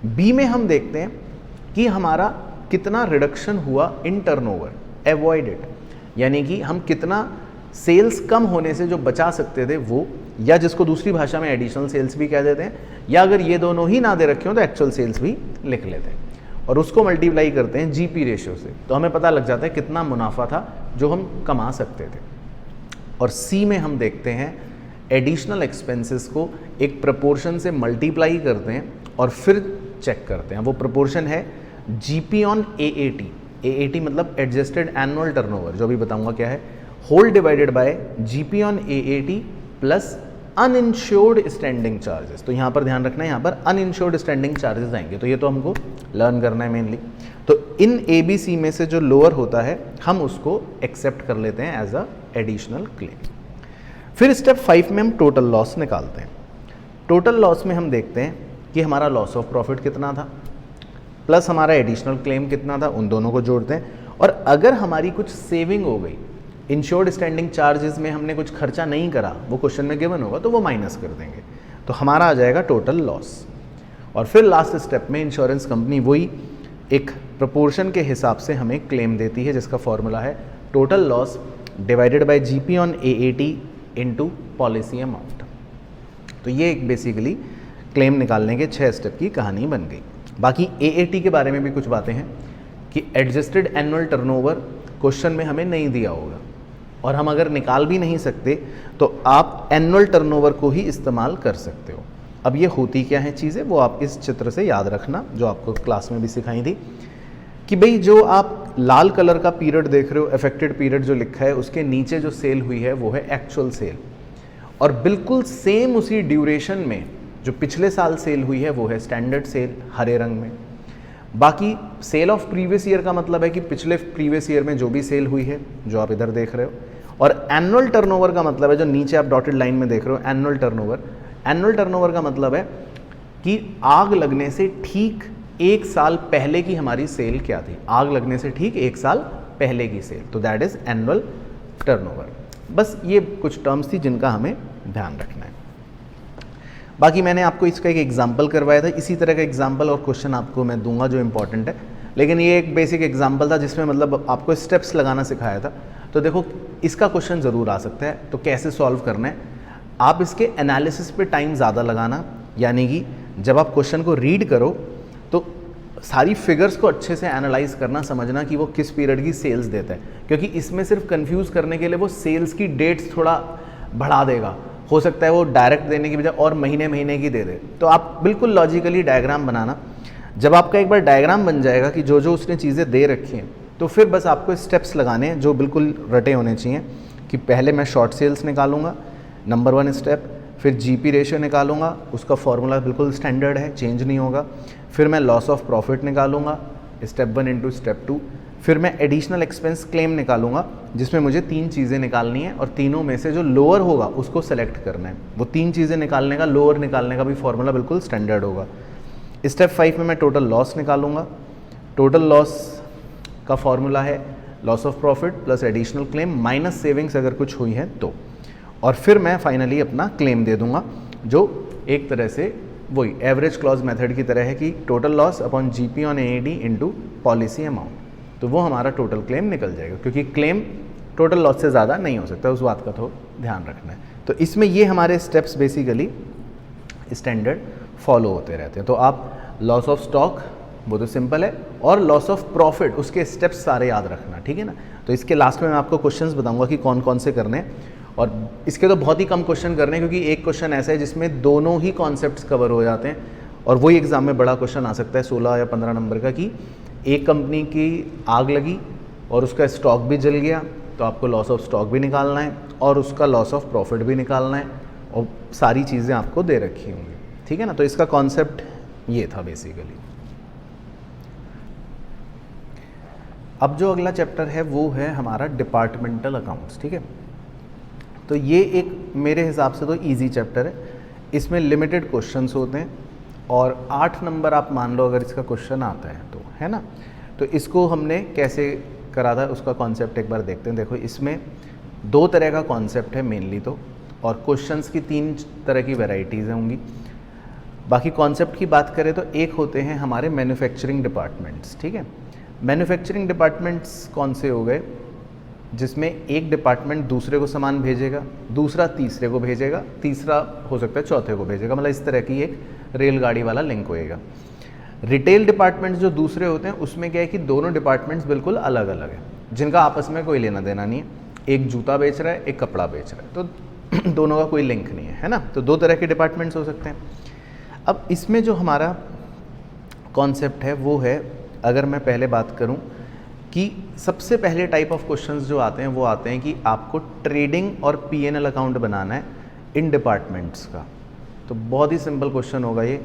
बी में हम देखते हैं कि हमारा कितना रिडक्शन हुआ इन टर्नओवर, अवॉइडेड, यानी कि हम कितना सेल्स कम होने से जो बचा सकते थे वो, या जिसको दूसरी भाषा में एडिशनल सेल्स भी कह देते हैं, या अगर ये दोनों ही ना दे रखे हो तो एक्चुअल सेल्स भी लिख लेते हैं, और उसको मल्टीप्लाई करते हैं जीपी रेशियो से, तो हमें पता लग जाता है कितना मुनाफा था जो हम कमा सकते थे। और सी में हम देखते हैं एडिशनल एक्सपेंसेस को एक प्रपोर्शन से मल्टीप्लाई करते हैं और फिर चेक करते हैं। वो प्रपोर्शन है जीपी ऑन एएटी। एएटी मतलब एडजस्टेड एनुअल टर्नओवर, जो भी बताऊंगा क्या है, whole divided by GP on AAT plus uninsured standing charges. तो यहाँ पर ध्यान रखना है, यहाँ पर अनइंश्योर्ड स्टैंडिंग चार्जेस आएंगे, तो ये तो हमको लर्न करना है मेनली। तो इन ABC में से जो लोअर होता है हम उसको एक्सेप्ट कर लेते हैं एज अ एडिशनल क्लेम। फिर स्टेप 5 में हम टोटल लॉस निकालते हैं। टोटल लॉस में हम देखते हैं कि हमारा लॉस ऑफ प्रॉफिट कितना था प्लस हमारा एडिशनल क्लेम कितना था, उन दोनों को जोड़ते हैं। और अगर हमारी कुछ सेविंग हो गई, इंश्योर्ड स्टैंडिंग चार्जेस में हमने कुछ खर्चा नहीं करा, वो क्वेश्चन में गिवन होगा तो वो माइनस कर देंगे, तो हमारा आ जाएगा टोटल लॉस। और फिर लास्ट स्टेप में इंश्योरेंस कंपनी वही एक प्रोपोर्शन के हिसाब से हमें क्लेम देती है, जिसका फॉर्मूला है total loss divided by GP on AAT into policy amount. तो ये एक बेसिकली क्लेम निकालने के 6 स्टेप की कहानी बन गई। बाकी AAT के बारे में भी कुछ बातें हैं कि एडजस्टेड एनुअल टर्नओवर क्वेश्चन में हमें नहीं दिया होगा, और हम अगर निकाल भी नहीं सकते तो आप एनुअल टर्नओवर को ही इस्तेमाल कर सकते हो। अब ये होती क्या है चीज़ें, वो आप इस चित्र से याद रखना, जो आपको क्लास में भी सिखाई थी कि भाई जो आप लाल कलर का पीरियड देख रहे हो, अफेक्टेड पीरियड जो लिखा है, उसके नीचे जो सेल हुई है वो है एक्चुअल सेल, और बिल्कुल सेम उसी ड्यूरेशन में जो पिछले साल सेल हुई है वो है स्टैंडर्ड सेल हरे रंग में। बाकी सेल ऑफ प्रीवियस ईयर का मतलब है कि पिछले प्रीवियस ईयर में जो भी सेल हुई है, जो आप इधर देख रहे हो। और एनुअल टर्नओवर का मतलब है जो नीचे आप डॉटेड लाइन में देख रहे हो, एनुअल टर्नओवर। एनुअल टर्नओवर का मतलब है कि आग लगने से ठीक 1 साल पहले की हमारी सेल क्या थी, आग लगने से ठीक 1 साल पहले की सेल, तो दैट इज एनुअल टर्नओवर। बस ये कुछ टर्म्स थी जिनका हमें ध्यान रखना है। बाकी मैंने आपको इसका एक एग्जाम्पल करवाया था, इसी तरह का एग्जाम्पल और क्वेश्चन आपको मैं दूंगा जो इंपॉर्टेंट है, लेकिन ये एक बेसिक एग्जाम्पल था जिसमें मतलब आपको स्टेप्स लगाना सिखाया था। तो देखो इसका क्वेश्चन ज़रूर आ सकता है, तो कैसे सॉल्व करना है, आप इसके एनालिसिस पे टाइम ज़्यादा लगाना, यानी कि जब आप क्वेश्चन को रीड करो तो सारी फिगर्स को अच्छे से एनालाइज करना, समझना कि वो किस पीरियड की सेल्स देता है, क्योंकि इसमें सिर्फ कंफ्यूज करने के लिए वो सेल्स की डेट्स थोड़ा बढ़ा देगा, हो सकता है वो डायरेक्ट देने की बजाय और महीने महीने की दे दे। तो आप बिल्कुल लॉजिकली डायग्राम बनाना। जब आपका एक बार डायग्राम बन जाएगा कि जो जो उसने चीज़ें दे रखी हैं, तो फिर बस आपको स्टेप्स लगाने हैं जो बिल्कुल रटे होने चाहिए कि पहले मैं शॉर्ट सेल्स निकालूंगा, नंबर 1 स्टेप, फिर GP रेशियो निकालूंगा, उसका फॉर्मूला बिल्कुल स्टैंडर्ड है, चेंज नहीं होगा। फिर मैं लॉस ऑफ प्रॉफिट निकालूंगा, स्टेप 1 इंटू स्टेप 2। फिर मैं एडिशनल एक्सपेंस क्लेम निकालूंगा, जिसमें मुझे 3 चीज़ें निकालनी है, और तीनों में से जो लोअर होगा उसको सेलेक्ट करना है। वो 3 चीज़ें निकालने का, लोअर निकालने का भी फॉर्मूला बिल्कुल स्टैंडर्ड होगा। स्टेप 5 में मैं टोटल लॉस निकालूंगा। टोटल लॉस का फॉर्मूला है loss of profit plus additional claim minus savings अगर कुछ हुई है तो, और फिर मैं फाइनली अपना क्लेम दे दूंगा, जो एक तरह से वही एवरेज क्लॉज मेथड की तरह है कि total loss upon GP on AAT into policy amount. तो वो हमारा टोटल क्लेम निकल जाएगा, क्योंकि क्लेम टोटल लॉस से ज़्यादा नहीं हो सकता, उस बात का तो ध्यान रखना है। तो इसमें ये हमारे स्टेप्स बेसिकली स्टैंडर्ड फॉलो होते रहते हैं। तो आप लॉस ऑफ स्टॉक वो तो सिंपल है, और लॉस ऑफ प्रॉफिट उसके स्टेप्स सारे याद रखना, ठीक है ना। तो इसके लास्ट में मैं आपको क्वेश्चंस बताऊंगा कि कौन कौन से करने हैं, और इसके तो बहुत ही कम क्वेश्चन करने हैं, क्योंकि एक क्वेश्चन ऐसा है जिसमें दोनों ही कॉन्सेप्ट्स कवर हो जाते हैं, और वही एग्जाम में बड़ा क्वेश्चन आ सकता है 16 या 15 नंबर का, कि एक कंपनी की आग लगी और उसका स्टॉक भी जल गया, तो आपको लॉस ऑफ स्टॉक भी निकालना है और उसका लॉस ऑफ प्रॉफिट भी निकालना है, और सारी चीज़ें आपको दे रखी होंगी, ठीक है ना। तो इसका कॉन्सेप्ट ये था बेसिकली। अब जो अगला चैप्टर है वो है हमारा डिपार्टमेंटल अकाउंट्स, ठीक है। तो ये एक मेरे हिसाब से तो इजी चैप्टर है, इसमें लिमिटेड क्वेश्चंस होते हैं, और 8 नंबर आप मान लो अगर इसका क्वेश्चन आता है तो, है ना। तो इसको हमने कैसे करा था उसका कॉन्सेप्ट एक बार देखते हैं। देखो इसमें 2 तरह का कॉन्सेप्ट है मेनली तो, और क्वेश्चंस की 3 तरह की वैरायटीज़ होंगी। बाकी कॉन्सेप्ट की बात करें तो एक होते हैं हमारे मैन्युफैक्चरिंग डिपार्टमेंट्स, ठीक है। मैन्युफैक्चरिंग डिपार्टमेंट्स कौन से हो गए, जिसमें एक डिपार्टमेंट दूसरे को सामान भेजेगा, दूसरा तीसरे को भेजेगा, तीसरा हो सकता है चौथे को भेजेगा, मतलब इस तरह की एक रेलगाड़ी वाला लिंक होएगा। रिटेल डिपार्टमेंट्स जो दूसरे होते हैं उसमें क्या है कि दोनों डिपार्टमेंट्स बिल्कुल अलग अलग है, जिनका आपस में कोई लेना देना नहीं है, एक जूता बेच रहा है एक कपड़ा बेच रहा है, तो दोनों का कोई लिंक नहीं है ना। तो 2 तरह के डिपार्टमेंट्स हो सकते हैं। अब इसमें जो हमारा कॉन्सेप्ट है वो है, अगर मैं पहले बात करूं कि सबसे पहले टाइप ऑफ क्वेश्चंस जो आते हैं वो आते हैं कि आपको ट्रेडिंग और P&L अकाउंट बनाना है इन डिपार्टमेंट्स का। तो बहुत ही सिंपल क्वेश्चन होगा ये।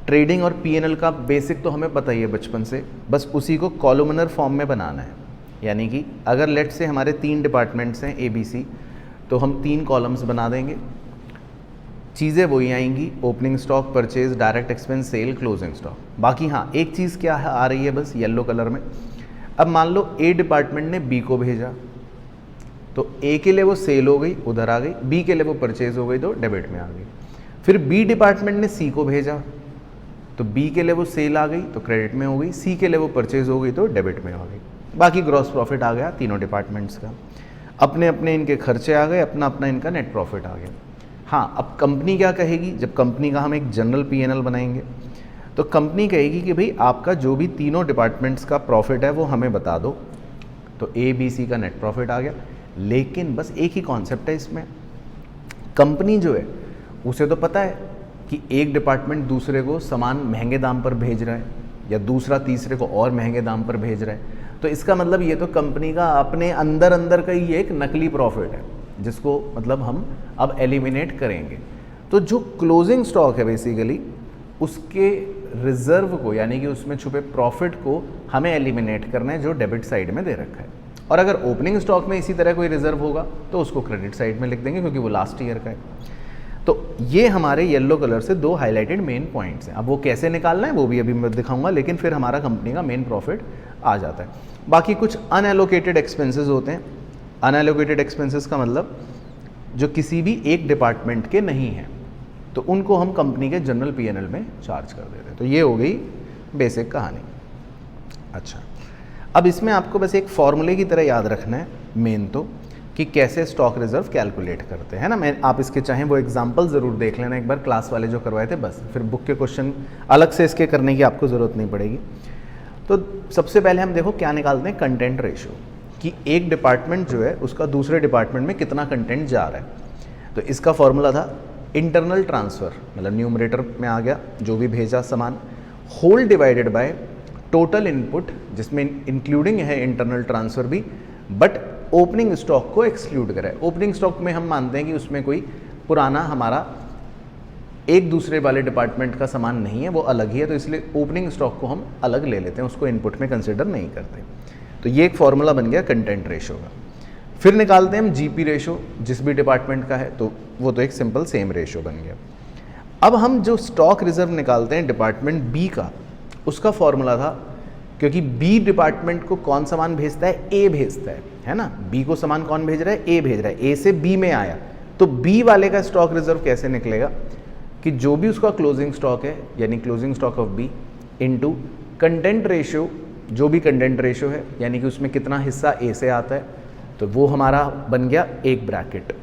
ट्रेडिंग और पीएनएल का बेसिक तो हमें पता ही है बचपन से, बस उसी को कॉलमनर फॉर्म में बनाना है। यानी कि अगर लेट से हमारे 3 डिपार्टमेंट्स हैं ABC, तो हम 3 कॉलम्स बना देंगे। चीज़ें वही आएंगी, opening stock, purchase, direct expense, sale, closing stock. बाकी हाँ, एक चीज़ क्या है आ रही है बस येलो कलर में। अब मान लो A डिपार्टमेंट ने B को भेजा, तो A के लिए वो सेल हो गई, उधर आ गई, B के लिए वो परचेज हो गई तो डेबिट में आ गई। फिर B डिपार्टमेंट ने C को भेजा, तो B के लिए वो सेल आ गई तो क्रेडिट में हो गई, C के लिए वो परचेज हो गई तो डेबिट में हो गई। बाकी ग्रॉस प्रॉफिट आ गया तीनों डिपार्टमेंट्स का, अपने अपने इनके खर्चे आ गए, अपना अपना इनका नेट प्रॉफिट आ गया। हाँ, अब कंपनी क्या कहेगी, जब कंपनी का हम एक जनरल पीएनएल बनाएंगे तो कंपनी कहेगी कि भाई आपका जो भी तीनों डिपार्टमेंट्स का प्रॉफिट है वो हमें बता दो। तो ABC का नेट प्रॉफिट आ गया। लेकिन बस एक ही कॉन्सेप्ट है इसमें, कंपनी जो है उसे तो पता है कि एक डिपार्टमेंट दूसरे को सामान महंगे दाम पर भेज रहा है या दूसरा तीसरे को और महंगे दाम पर भेज रहा है। तो इसका मतलब ये तो कंपनी का अपने अंदर अंदर का ही एक नकली प्रॉफिट है, जिसको मतलब हम अब एलिमिनेट करेंगे। तो जो क्लोजिंग स्टॉक है बेसिकली उसके रिजर्व को, यानी कि उसमें छुपे प्रॉफिट को हमें एलिमिनेट करना है जो डेबिट साइड में दे रखा है। और अगर ओपनिंग स्टॉक में इसी तरह कोई रिजर्व होगा तो उसको क्रेडिट साइड में लिख देंगे क्योंकि वो लास्ट ईयर का है। तो ये हमारे येलो कलर से 2 हाईलाइटेड मेन पॉइंट्स हैं। अब वो कैसे निकालना है वो भी अभी मैं दिखाऊंगा, लेकिन फिर हमारा कंपनी का मेन प्रॉफिट आ जाता है। बाकी कुछ अनएलोकेटेड एक्सपेंसेस होते हैं। अनएलोकेटेड एक्सपेंसेस का मतलब जो किसी भी एक डिपार्टमेंट के नहीं हैं, तो उनको हम कंपनी के जनरल पीएनएल में चार्ज कर देते हैं। तो ये हो गई बेसिक कहानी। अच्छा, अब इसमें आपको बस एक फॉर्मूले की तरह याद रखना है मेन तो, कि कैसे स्टॉक रिजर्व कैलकुलेट करते हैं ना। मैं आप इसके चाहें वो एग्जांपल ज़रूर देख लेना एक बार, क्लास वाले जो करवाए थे, बस फिर बुक के क्वेश्चन अलग से इसके करने की आपको ज़रूरत नहीं पड़ेगी। तो सबसे पहले हम देखो क्या निकालते हैं, कंटेंट रेशियो, कि एक डिपार्टमेंट जो है उसका दूसरे डिपार्टमेंट में कितना कंटेंट जा रहा है। तो इसका फॉर्मूला था इंटरनल ट्रांसफ़र, मतलब न्यूमरेटर में आ गया जो भी भेजा सामान, whole divided by total input, जिसमें इंक्लूडिंग है इंटरनल ट्रांसफ़र भी, बट ओपनिंग स्टॉक को एक्सक्लूड करा है। ओपनिंग स्टॉक में हम मानते हैं कि उसमें कोई पुराना हमारा एक दूसरे वाले डिपार्टमेंट का सामान नहीं है, वो अलग ही है, तो इसलिए ओपनिंग स्टॉक को हम अलग ले लेते हैं, उसको इनपुट में कंसिडर नहीं करते। तो ये एक फॉर्मूला बन गया कंटेंट रेशो का। फिर निकालते हैं हम जीपी रेशो, जिस भी डिपार्टमेंट का है, तो वो तो एक सिंपल सेम रेशो बन गया। अब हम जो स्टॉक रिजर्व निकालते हैं डिपार्टमेंट बी का, उसका फॉर्मूला था, क्योंकि बी डिपार्टमेंट को कौन सामान भेजता है, ए भेजता है ना। बी को सामान कौन भेज रहा है, ए भेज रहा है, ए से बी में आया, तो बी वाले का स्टॉक रिजर्व कैसे निकलेगा, कि जो भी उसका क्लोजिंग स्टॉक है, यानी closing stock of B into content ratio, जो भी कंटेंट रेशियो है, यानी कि उसमें कितना हिस्सा ए से आता है, तो वो हमारा बन गया एक ब्रैकेट,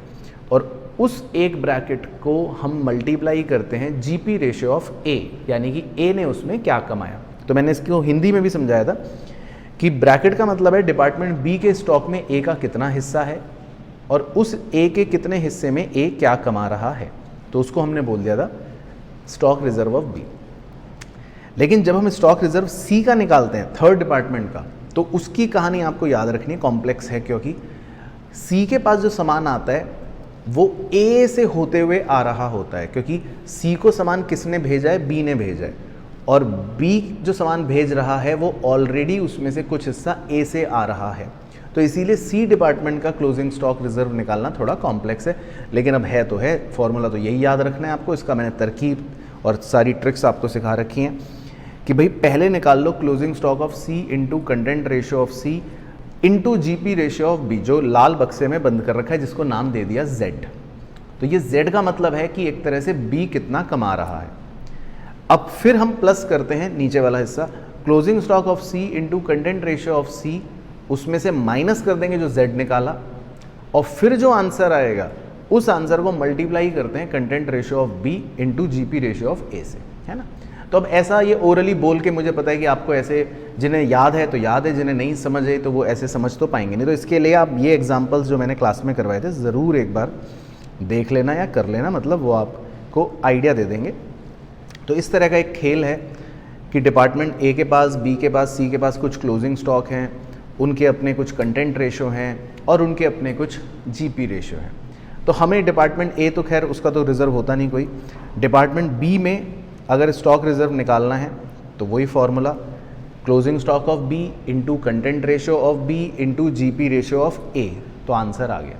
और उस एक ब्रैकेट को हम मल्टीप्लाई करते हैं जीपी रेशियो ऑफ ए, यानी कि ए ने उसमें क्या कमाया। तो मैंने इसको हिंदी में भी समझाया था कि ब्रैकेट का मतलब है डिपार्टमेंट बी के स्टॉक में ए का कितना हिस्सा है और उस ए के कितने हिस्से में ए क्या कमा रहा है, तो उसको हमने बोल दिया था स्टॉक रिजर्व ऑफ बी। लेकिन जब हम स्टॉक रिजर्व सी का निकालते हैं, थर्ड डिपार्टमेंट का, तो उसकी कहानी आपको याद रखनी कॉम्प्लेक्स है, क्योंकि सी के पास जो सामान आता है वो ए से होते हुए आ रहा होता है, क्योंकि सी को सामान किसने भेजा है, बी ने भेजा है, और बी जो सामान भेज रहा है वो ऑलरेडी उसमें से कुछ हिस्सा ए से आ रहा है। तो इसीलिए सी डिपार्टमेंट का क्लोजिंग स्टॉक रिजर्व निकालना थोड़ा कॉम्प्लेक्स है, लेकिन अब है तो है, फॉर्मूला तो यही याद रखना है आपको। इसका मैंने तरकीब और सारी ट्रिक्स आपको सिखा रखी हैं कि भाई पहले निकाल लो closing stock of C into content ratio of C into GP ratio of B, जो लाल बक्से में बंद कर रखा है, जिसको नाम दे दिया जेड। तो ये जेड का मतलब है कि एक तरह से बी कितना कमा रहा है। अब फिर हम प्लस करते हैं नीचे वाला हिस्सा, closing stock of C into content ratio of C, उसमें से माइनस कर देंगे जो जेड निकाला, और फिर जो आंसर आएगा उस आंसर को मल्टीप्लाई करते हैं content ratio of B into GP ratio of A से, है ना। तो अब ऐसा ये ओरली बोल के मुझे पता है कि आपको ऐसे, जिन्हें याद है तो याद है, जिन्हें नहीं समझ है तो वो ऐसे समझ तो पाएंगे नहीं। तो इसके लिए आप ये एग्जाम्पल्स जो मैंने क्लास में करवाए थे ज़रूर एक बार देख लेना या कर लेना, मतलब वो आपको आइडिया दे देंगे। तो इस तरह का एक खेल है कि डिपार्टमेंट ए के पास, बी के पास, सी के पास कुछ क्लोजिंग स्टॉक हैं, उनके अपने कुछ कंटेंट रेशो हैं और उनके अपने कुछ जीपी रेशो हैं। तो तो हमें डिपार्टमेंट ए तो खैर उसका तो रिजर्व होता नहीं कोई, डिपार्टमेंट बी में अगर स्टॉक रिजर्व निकालना है तो वही formula, closing stock of B into content ratio of B into GP ratio of A, तो आंसर आ गया।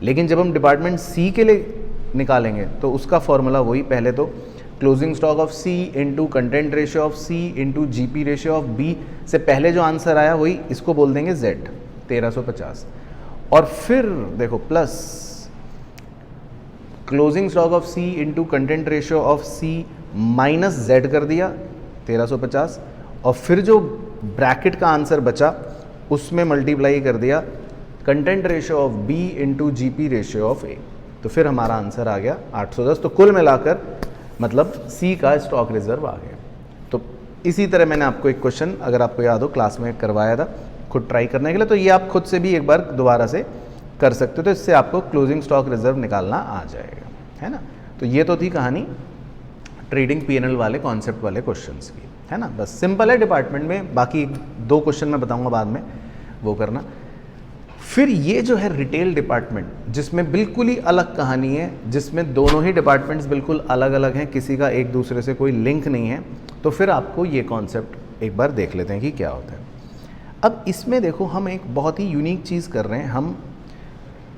लेकिन जब हम डिपार्टमेंट सी के लिए निकालेंगे तो उसका फॉर्मूला वही, पहले तो closing stock of C into content ratio of C into GP ratio of B से पहले जो आंसर आया वही इसको बोल देंगे Z 1350, और फिर देखो plus closing stock of C into content ratio of C minus Z कर दिया 1350, और फिर जो ब्रैकेट का आंसर बचा उसमें मल्टीप्लाई कर दिया content ratio of B into GP ratio of A, तो फिर हमारा आंसर आ गया 810। तो कुल मिलाकर मतलब सी का स्टॉक रिजर्व आ गया। तो इसी तरह मैंने आपको एक क्वेश्चन, अगर आपको याद हो, क्लास में करवाया था खुद ट्राई करने के लिए, तो ये आप खुद से भी एक बार दोबारा से कर सकते हो, तो इससे आपको क्लोजिंग स्टॉक रिजर्व निकालना आ जाएगा, है ना। तो ये तो थी कहानी ट्रेडिंग P&L वाले कॉन्सेप्ट वाले क्वेश्चंस की, है ना। बस सिंपल है डिपार्टमेंट में, बाकी 2 क्वेश्चन मैं बताऊंगा बाद में, वो करना। फिर ये जो है रिटेल डिपार्टमेंट, जिसमें बिल्कुल ही अलग कहानी है, जिसमें दोनों ही डिपार्टमेंट्स बिल्कुल अलग अलग हैं, किसी का एक दूसरे से कोई लिंक नहीं है, तो फिर आपको ये कॉन्सेप्ट एक बार देख लेते हैं कि क्या होता है। अब इसमें देखो हम एक बहुत ही यूनिक चीज़ कर रहे हैं, हम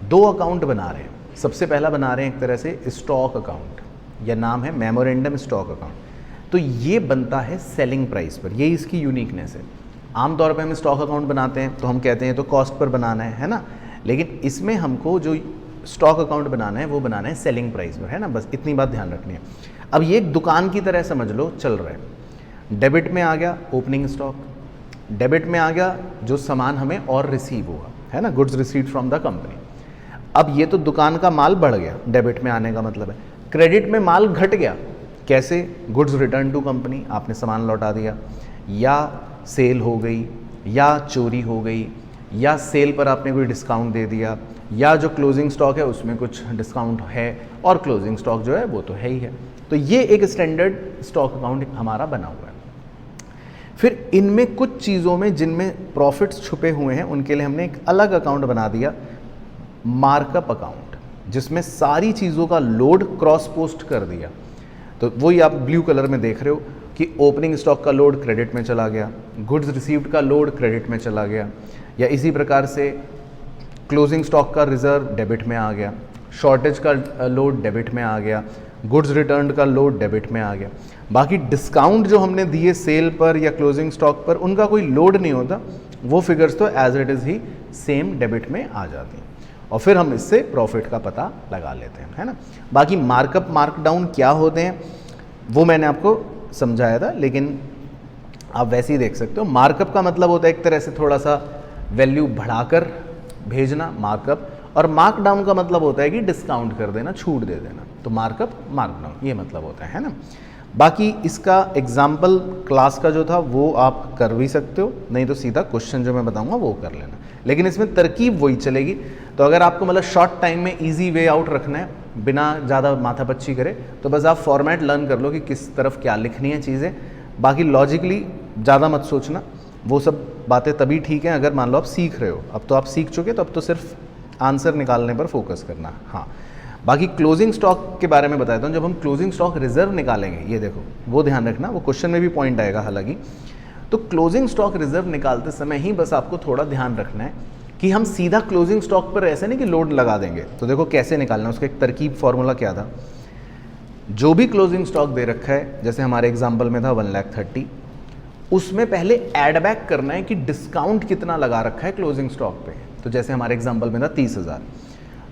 2 अकाउंट बना रहे हैं। सबसे पहला बना रहे हैं एक तरह से स्टॉक अकाउंट, या नाम है मेमोरेंडम स्टॉक अकाउंट। तो ये बनता है सेलिंग प्राइस पर, ये इसकी यूनिकनेस है। आमतौर पे हम स्टॉक अकाउंट बनाते हैं तो हम कहते हैं तो कॉस्ट पर बनाना है ना, लेकिन इसमें हमको जो स्टॉक अकाउंट बनाना है वो बनाना है सेलिंग प्राइस पर, है ना। बस इतनी बात ध्यान रखनी है। अब ये एक दुकान की तरह समझ लो चल रहा है। डेबिट में आ गया ओपनिंग स्टॉक, डेबिट में आ गया जो सामान हमें और रिसीव हुआ, है ना, goods received from the company. अब ये तो दुकान का माल बढ़ गया, डेबिट में आने का मतलब है। क्रेडिट में माल घट गया, कैसे, गुड्स रिटर्न टू कंपनी, आपने सामान लौटा दिया, या सेल हो गई, या चोरी हो गई, या सेल पर आपने कोई डिस्काउंट दे दिया, या जो क्लोजिंग स्टॉक है उसमें कुछ डिस्काउंट है, और क्लोजिंग स्टॉक जो है वो तो है ही है। तो ये एक स्टैंडर्ड स्टॉक अकाउंट हमारा बना हुआ है। फिर इनमें कुछ चीज़ों में जिनमें प्रॉफिट्स छुपे हुए हैं उनके लिए हमने एक अलग अकाउंट बना दिया, मार्कअप अकाउंट, जिसमें सारी चीज़ों का लोड क्रॉस पोस्ट कर दिया। तो वही आप ब्लू कलर में देख रहे हो कि ओपनिंग स्टॉक का लोड क्रेडिट में चला गया, गुड्स रिसीव्ड का लोड क्रेडिट में चला गया, या इसी प्रकार से क्लोजिंग स्टॉक का रिजर्व डेबिट में आ गया, शॉर्टेज का लोड डेबिट में आ गया, गुड्स रिटर्न का लोड डेबिट में आ गया। बाकी डिस्काउंट जो हमने दिए सेल पर या क्लोजिंग स्टॉक पर, उनका कोई लोड नहीं होता, वो फिगर्स तो एज इट इज़ ही सेम डेबिट में आ जाती हैं, और फिर हम इससे प्रॉफिट का पता लगा लेते हैं, है ना। बाकी मार्कअप मार्कडाउन क्या होते हैं वो मैंने आपको समझाया था, लेकिन आप वैसे ही देख सकते हो। मार्कअप का मतलब होता है एक तरह से थोड़ा सा वैल्यू बढ़ाकर भेजना, मार्कअप, और मार्कडाउन का मतलब होता है कि डिस्काउंट कर देना, छूट दे देना। तो मार्कअप मार्कडाउन ये मतलब होता है ना। बाकी इसका एग्जाम्पल क्लास का जो था वो आप कर भी सकते हो, नहीं तो सीधा क्वेश्चन जो मैं बताऊंगा वो कर लेना, लेकिन इसमें तरकीब वही चलेगी। तो अगर आपको मतलब शॉर्ट टाइम में इजी वे आउट रखना है बिना ज़्यादा माथापच्ची करे, तो बस आप फॉर्मेट लर्न कर लो कि किस तरफ क्या लिखनी है चीज़ें। बाकी लॉजिकली ज़्यादा मत सोचना, वो सब बातें तभी ठीक हैं अगर मान लो आप सीख रहे हो। अब तो आप सीख चुके, तो अब तो सिर्फ आंसर निकालने पर फोकस करना। हाँ, बाकी क्लोजिंग स्टॉक के बारे में बताता हूँ। जब हम क्लोजिंग स्टॉक रिजर्व निकालेंगे, ये देखो वो ध्यान रखना, वो क्वेश्चन में भी पॉइंट आएगा हालांकि। तो क्लोजिंग स्टॉक रिजर्व निकालते समय ही बस आपको थोड़ा ध्यान रखना है कि हम सीधा क्लोजिंग स्टॉक पर ऐसे नहीं कि लोड लगा देंगे। तो देखो कैसे निकालना है, उसका एक तरकीब फॉर्मूला क्या था। जो भी क्लोजिंग स्टॉक दे रखा है, जैसे हमारे एग्जाम्पल में था 1,30,000, उसमें पहले ऐड बैक करना है कि डिस्काउंट कितना लगा रखा है क्लोजिंग स्टॉक पे। तो जैसे हमारे एग्जाम्पल में था 30,000,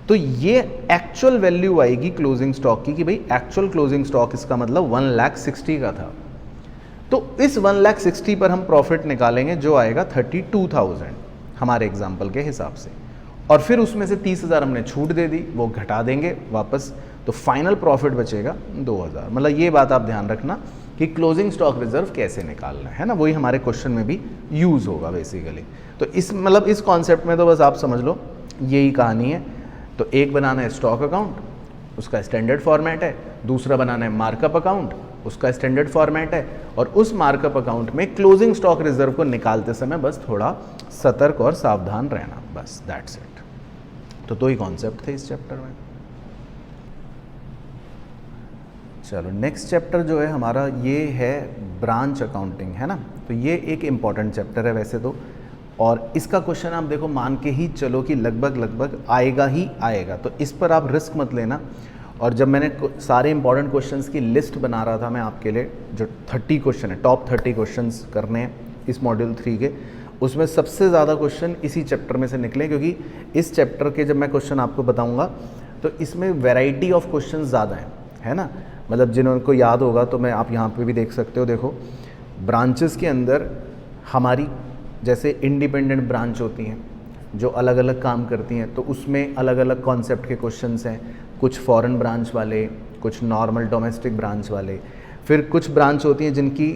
तो ये एक्चुअल वैल्यू आएगी क्लोजिंग स्टॉक की कि भाई एक्चुअल क्लोजिंग स्टॉक इसका मतलब 1,60,000 का था। तो इस 1,60,000 पर हम प्रॉफिट निकालेंगे जो आएगा 32,000 हमारे एग्जाम्पल के हिसाब से, और फिर उसमें से 30,000 हमने छूट दे दी, वो घटा देंगे वापस, तो फाइनल प्रॉफिट बचेगा 2,000। मतलब ये बात आप ध्यान रखना कि क्लोजिंग स्टॉक रिजर्व कैसे निकालना है ना, वही हमारे क्वेश्चन में भी यूज होगा बेसिकली। तो इस मतलब इस कॉन्सेप्ट में तो बस आप समझ लो यही कहानी है। तो एक बनाना है स्टॉक अकाउंट, उसका स्टैंडर्ड फॉर्मेट है, दूसरा बनाना है मार्कअप अकाउंट, उसका स्टैंडर्ड फॉर्मेट है, और उस मार्कअप अकाउंट में क्लोजिंग स्टॉक रिजर्व को निकालते समय बस थोड़ा सतर्क और सावधान रहना, बस दैट्स इट। तो 2 ही कॉन्सेप्ट थे इस चैप्टर में। चलो नेक्स्ट चैप्टर जो है हमारा ये है ब्रांच अकाउंटिंग, है ना। तो ये एक इम्पॉर्टेंट चैप्टर है वैसे तो, और इसका क्वेश्चन आप देखो मान के ही चलो कि लगभग आएगा ही आएगा, तो इस पर आप रिस्क मत लेना। और जब मैंने सारे इंपॉर्टेंट क्वेश्चंस की लिस्ट बना रहा था मैं आपके लिए, जो 30 क्वेश्चन है, टॉप 30 क्वेश्चंस करने हैं इस मॉड्यूल 3 के, उसमें सबसे ज़्यादा क्वेश्चन इसी चैप्टर में से निकले, क्योंकि इस चैप्टर के जब मैं क्वेश्चन आपको बताऊंगा तो इसमें वैरायटी ऑफ क्वेश्चन ज़्यादा है ना। मतलब जिनको याद होगा तो मैं आप यहाँ पे भी देख सकते हो, देखो ब्रांचेस के अंदर हमारी जैसे इंडिपेंडेंट ब्रांच होती हैं जो अलग अलग काम करती हैं, तो उसमें अलग अलग कॉन्सेप्ट के क्वेश्चंस हैं, कुछ फॉरेन ब्रांच वाले, कुछ नॉर्मल डोमेस्टिक ब्रांच वाले। फिर कुछ ब्रांच होती हैं जिनकी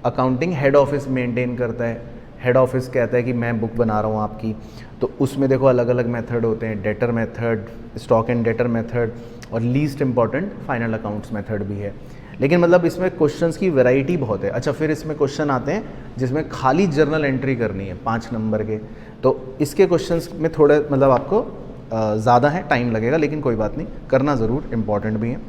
अकाउंटिंग हेड ऑफिस मेंटेन करता है, हेड ऑफिस कहता है कि मैं बुक बना रहा हूँ आपकी, तो उसमें देखो अलग अलग मेथड होते हैं, debtor method, stock and debtor method, और least important final accounts method भी है। लेकिन मतलब इसमें क्वेश्चंस की वैरायटी बहुत है। अच्छा, फिर इसमें क्वेश्चन आते हैं जिसमें खाली जर्नल एंट्री करनी है 5 नंबर के, तो इसके क्वेश्चंस में थोड़े मतलब आपको ज़्यादा है, टाइम लगेगा, लेकिन कोई बात नहीं, करना ज़रूर, इम्पॉर्टेंट भी है।